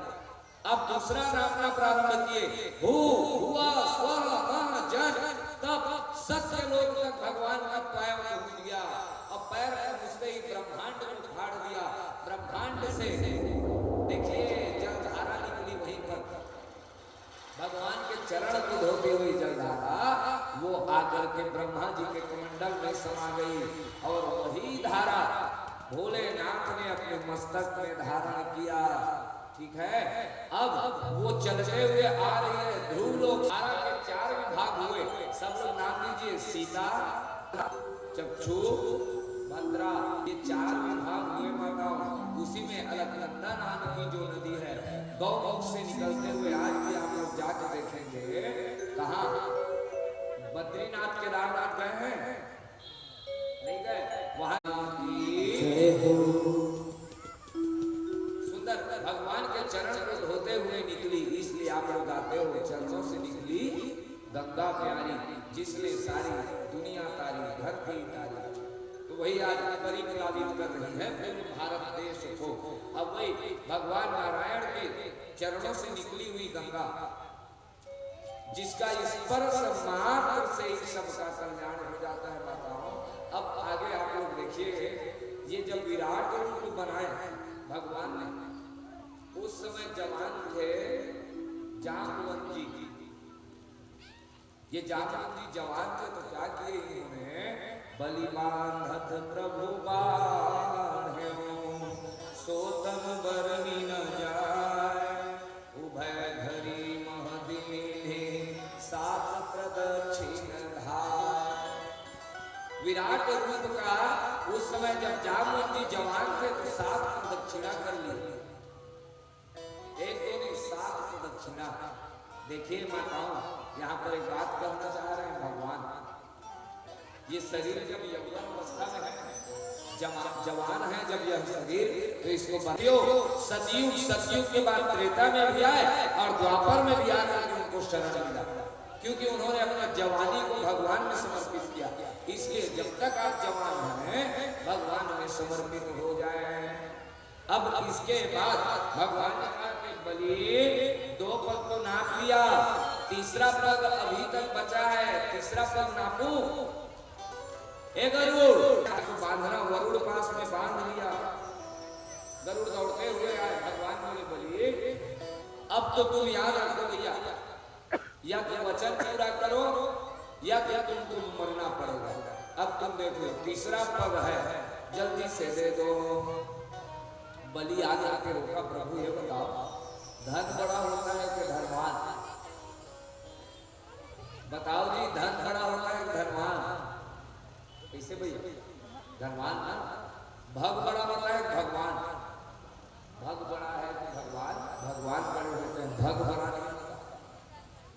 अब दूसरा नापना प्रारंभ किए, भू हुआ स्व मह जन, तब सत्य लोक तक भगवान का पैर पहुंच गया। अब पैर पहुंचते ही ब्रह्मांड को फाड़ दिया। ब्रह्मांड से देखिए जलधारा निकली वहीं पर, भगवान के चरण को धोती हुई जलधारा वो आकर के ब्रह्मा जी के कमंडल में समा गई। और वही धारा भोलेनाथ ने अपने मस्तक में धारण किया। ठीक है, अब वो चलते हुए आ रही है ध्रुव लोक। धारा के 4 विभाग हुए, सब लोग नाम लीजिए, सीता, चक्षु, भद्रा, ये 4 विभाग हुए माताओं। उसी में अलकनंदा नाम की जो नदी है, गौमुख से निकलते हुए आज भी आप लोग जाके देखेंगे। कहाँ? बद्रीनाथ केदारनाथ गए हैं? नहीं गए? वहां सुंदर भगवान के चरण को धोते हुए निकली, इसलिए आप लोग गाते हो, चरणों से निकली गंगा प्यारी, जिसने सारी दुनिया तारी, धरती तारी। तो वही आज परिप्लावित कर रही है पूरे भारत देश को। अब वही भगवान नारायण के चरणों से निकली हुई गंगा, जिसका स्पर्श मात्र से ही सबका कल्याण हो जाता है माताओं। अब आगे आप लोग देखिए, ये जब विराट रूप बनाए भगवान ने, उस समय जवान थे जामवंत जी। ये जामवंत जी जवान थे तो क्या किए इन्होंने? बलि बांधत प्रभु बाढ़े, सोतम बरमी न जाए, उभय घरी महदीने सात प्रदक्षिण धाय। विराट रूप का उस समय जब जामवंत जी जवान थे तो 7 प्रदक्षिणा कर ली। एक दो नहीं, 7 प्रदक्षिणा। देखिए माताओं, यहाँ पर एक बात कहना चाह रहे हैं भगवान, ये शरीर जब यौवन अवस्था में है, जवान है जब यह शरीर, तो इसको सतयुग के बाद त्रेता में भी आए और द्वापर में भी आकर उनको शरण मिला, क्योंकि उन्होंने अपना जवानी को भगवान में समर्पित किया। इसलिए जब तक आप जवान हैं भगवान में समर्पित हो जाए। अब इसके बाद भगवान ने कहा कि बलि 2 पग तो नाप लिया, तीसरा पग अभी तक बचा है, तीसरा पग नापू। गरुड़ को बांधना, वरुड़ पास में बांध लिया। गरुड़ दौड़ते हुए आए, भगवान बोले बलि अब तो तुम याद रखो भैया, या तो वचन पूरा करो या फिर तुमको मरना पड़ेगा। अब तुम देखो तीसरा पग है, जल्दी से दे दो। बलि आगे आके रोका, प्रभु ये बताओ धन बड़ा होता है कि धनवान? बताओ जी, धन बड़ा होता है कि धनवान? कैसे भैया? धनवान ना, भग बड़ा होता है भगवान? भग बड़ा है कि भगवान? भगवान बड़े होते हैं, भग बड़ा नहीं होता।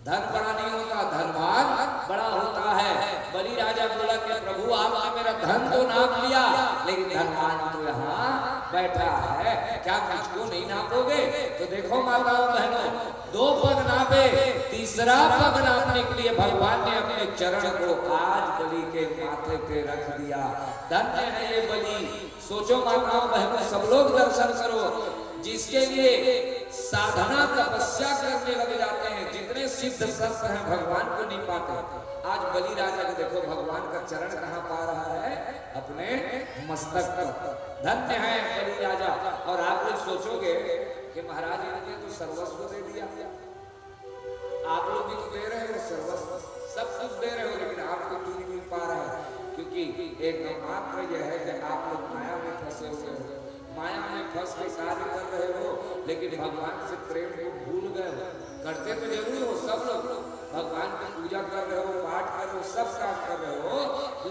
धन बड़ा नहीं होता, धनवान बड़ा होता है। बलि राजा बोला कि प्रभु आपने मेरा धन तो नाप लिया, लेकिन धनवान तो यहाँ बैठा है, क्या मुझको नहीं नापोगे? तो देखो माताओं बहनों, 2 पग नापे, तीसरा पग नापने के लिए भगवान ने अपने चरण को आज बलि के माथे पे रख दिया। धन्य है ये बलि। सोचो माताओं बहनों, सब लोग दर्शन करो, जिसके लिए साधना तपस्या करने लग जाते हैं, जितने सिद्ध संत हैं भगवान को नहीं पाते। आज बलि राजा को देखो, भगवान का चरण कहाँ पा रहा है? अपने मस्तक पर। धन्य है बलि राजा। और आप लोग सोचोगे कि महाराज ने तो सर्वस्व दे दिया, आप लोग भी तो दे रहे हो सर्वस्व, सब कुछ दे रहे हो, लेकिन आपको क्यों नहीं मिल पा रहा है? क्योंकि एक मात्र यह है कि आप लोग माया में फंसे हुए हो, माया में फंस के कार्य कर रहे हो, लेकिन भगवान से प्रेम को भूल गए हो। करते तो जरूर हो सब लोग, भगवान की पूजा कर रहे हो, पाठ कर रहे हो, सब काम कर रहे हो,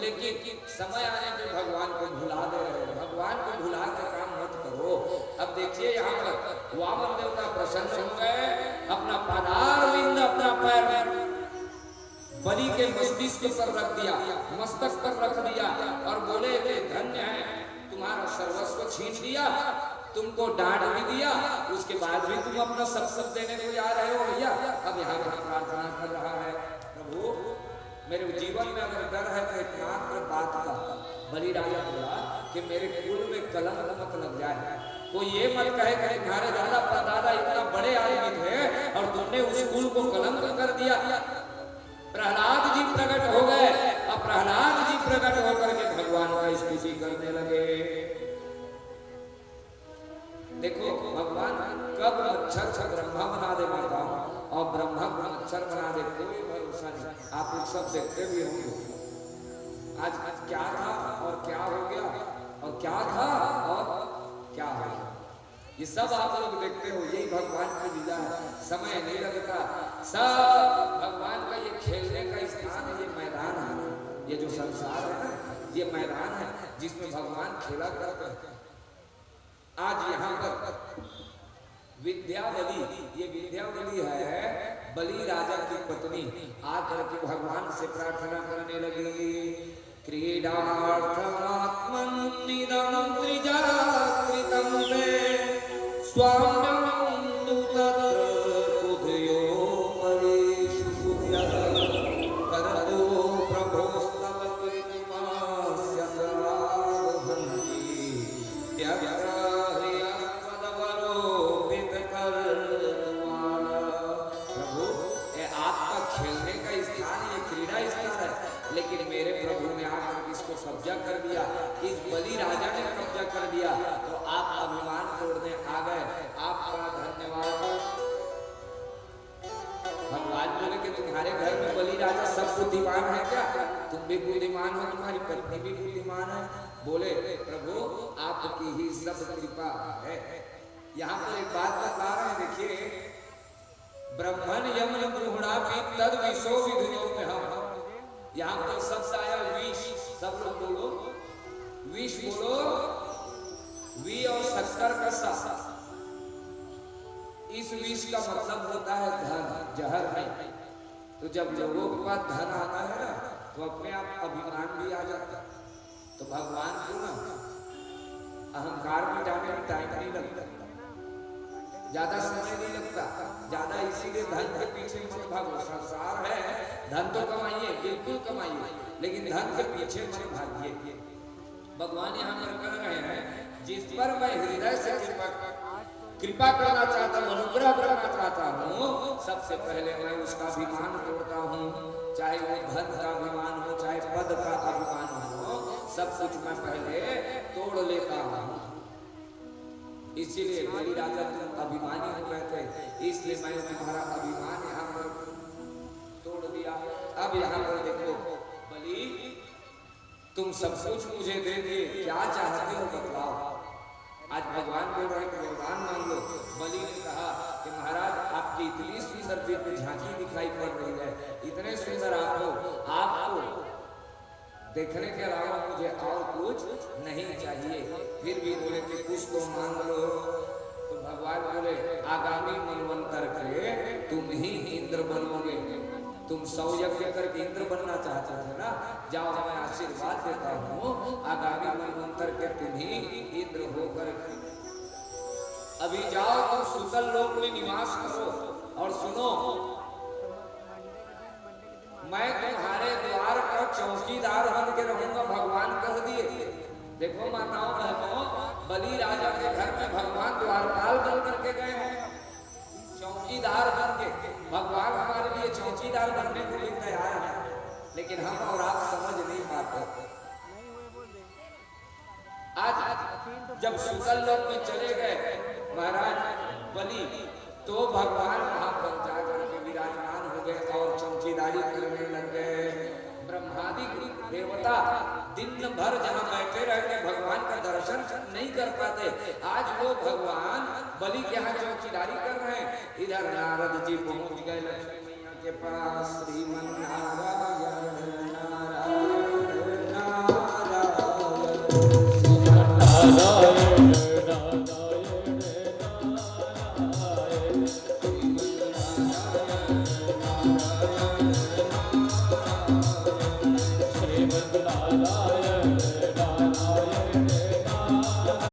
लेकिन समय आने पे भगवान को भुला दे रहे हो। भगवान को भुला के काम मत करो। अब देखिए यहाँ पर वामन देवता प्रसन्न हो गए, अपना पदार बिंद अपना पैर बलि के मस्तिष्क पर रख दिया, मस्तक पर रख दिया और बोले कि धन्य है तुम्हारा सर्वस्व छीन लिया, तुमको डांट भी दिया, उसके बाद भी तुम अपना सब देने को जा रहे हो भैया। अब यहाँ पर प्रार्थना कर रहा है, प्रभु मेरे जीवन में अगर डर है तो एकमात्र बात का, बलि राजा बोला कि मेरे कुल में कलंक मत लग जाए, कोई ये मत कहे कि तुम्हारे दादा परदादा इतना बड़े आदमी थे और तुमने उस कुल को कलंक कर दिया। प्रहलाद जी प्रकट हो गए, अब प्रहलाद जी प्रकट होकर के भगवान का स्तुति करने लगे। देखो भगवान कब मच्छर से ब्रह्मा बना दे माता और ब्रह्मा को मच्छर बना दे, कोई भरोसा नहीं। आप लोग सब देखते भी होंगे आज क्या था और क्या हो गया, और क्या था और क्या हो गया, ये सब आप लोग देखते हो। यही भगवान की लीला है, समय नहीं लगता। सब भगवान का ये खेलने का स्थान है, ये मैदान है, ये जो संसार है ना, ये मैदान है जिसमें भगवान खेला करते हैं। आज यहाँ पर विद्यावली, ये विद्यावली है बलि राजा की पत्नी, आकर के भगवान से प्रार्थना करने लगी। क्रीडार्थमात्मन्निदं त्रिजाकृतं मे स्वाम्यं तु तत्र कुधयो परेषु करतो प्रभोस्तव कृतिमास्य साधन्ति त्यक्तहृयस्पदवरोपित कर्णवाला। प्रभु ये आपका खेलने का स्थान, ये क्रीड़ा स्थान है, लेकिन मेरे प्रभु ने आकर इसको कब्जा कर दिया, इस बलि राजा ने कब्जा कर दिया, तो आप अभिमान तोड़ने आ गए, आपका धन्यवाद। भगवान बोले कि तुम्हारे घर में बलि राजा सब बुद्धिमान है क्या? तुम भी बुद्धिमान हो, तुम्हारी पत्नी भी बुद्धिमान है। बोले प्रभु आपकी ही सब कृपा है। यहाँ पर एक बात बता रहे हैं, देखिए ब्रह्मण यमन ब्रूहणा भी तद विशो विधुनो में हम, यहाँ पर शब्द आया विष, सब लोग बोलो विष, बोलो वी और शक्कर का सा। इस विष का मतलब होता है धन, जहर नहीं। तो जब लोगों के पास धन आता है ना तो अपने आप अभिमान भी आ जाता है। तो भगवान को ना अहंकार में जाने में टाइम नहीं लगता, ज्यादा समय नहीं लगता, ज्यादा। इसीलिए धन के पीछे मत भागो। संसार है, धन तो कमाइए, बिल्कुल कमाइए, लेकिन धन के पीछे मत भागिए। भगवान यहाँ पर कर रहे हैं, जिस पर मैं हृदय से कृपा करना चाहता हूँ, अनुग्रह करना चाहता हूँ, सबसे पहले मैं उसका अभिमान तोड़ता हूँ। चाहे वो धन का अभिमान हो, चाहे पद का अभिमान हो, सब कुछ मैं पहले तोड़ लेता हूँ। इसीलिए बलि राजा तुम अभिमानी हो गए थे, इसलिए मैंने तुम्हारा अभिमान यहाँ पर तोड़ दिया। अब यहाँ पर देखो बलि, तुम सब कुछ मुझे दे दिए, क्या चाहते हो बतलाओ। आज भगवान बोल रहे हैं कि वरदान मांग लो। बलि ने कहा कि महाराज आपकी इतनी सुंदर दिव्य झांकी दिखाई पड़ रही है, इतने सुंदर आप हो, आपको देखने के अलावा मुझे और कुछ नहीं चाहिए। फिर भी बोले कि कुछ तो मांग लो। तो भगवान बोले आगामी मनवंतर के तुम ही इंद्र बनोगे। तुम 100 यज्ञ करके इंद्र बनना चाहते थे ना, जाओ मैं आशीर्वाद देता हूँ, आगामी मनवंतर के तुम ही इंद्र होकर अभी जाओ तुम सुतल लोक में निवास करो। और सुनो, मैं तुम्हारे द्वार का चौकीदार बन के रहूंगा, भगवान कह दिए। देखो माताओं बहनों, बलि राजा के घर में भगवान द्वारपाल बन करके गए हैं, चौकीदार बन के। भगवान हमारे लिए चौकीदार बनने के लिए तैयार है, लेकिन हम और आप समझ नहीं पाते। आज जब सुतल लोक में चले गए महाराज बलि, तो भगवान वहां पर जाकर के विराजमान हो गए और चौकीदारी करने लग गए। ब्रह्मादि देवता दिन भर जहां बैठे रहते भगवान का दर्शन नहीं कर पाते, आज वो भगवान बलि के यहाँ चौकीदारी कर रहे हैं। इधर नारद जी पहुंच गए लक्ष्मी मैया के पास। श्रीमन नारायण नारायण नारायण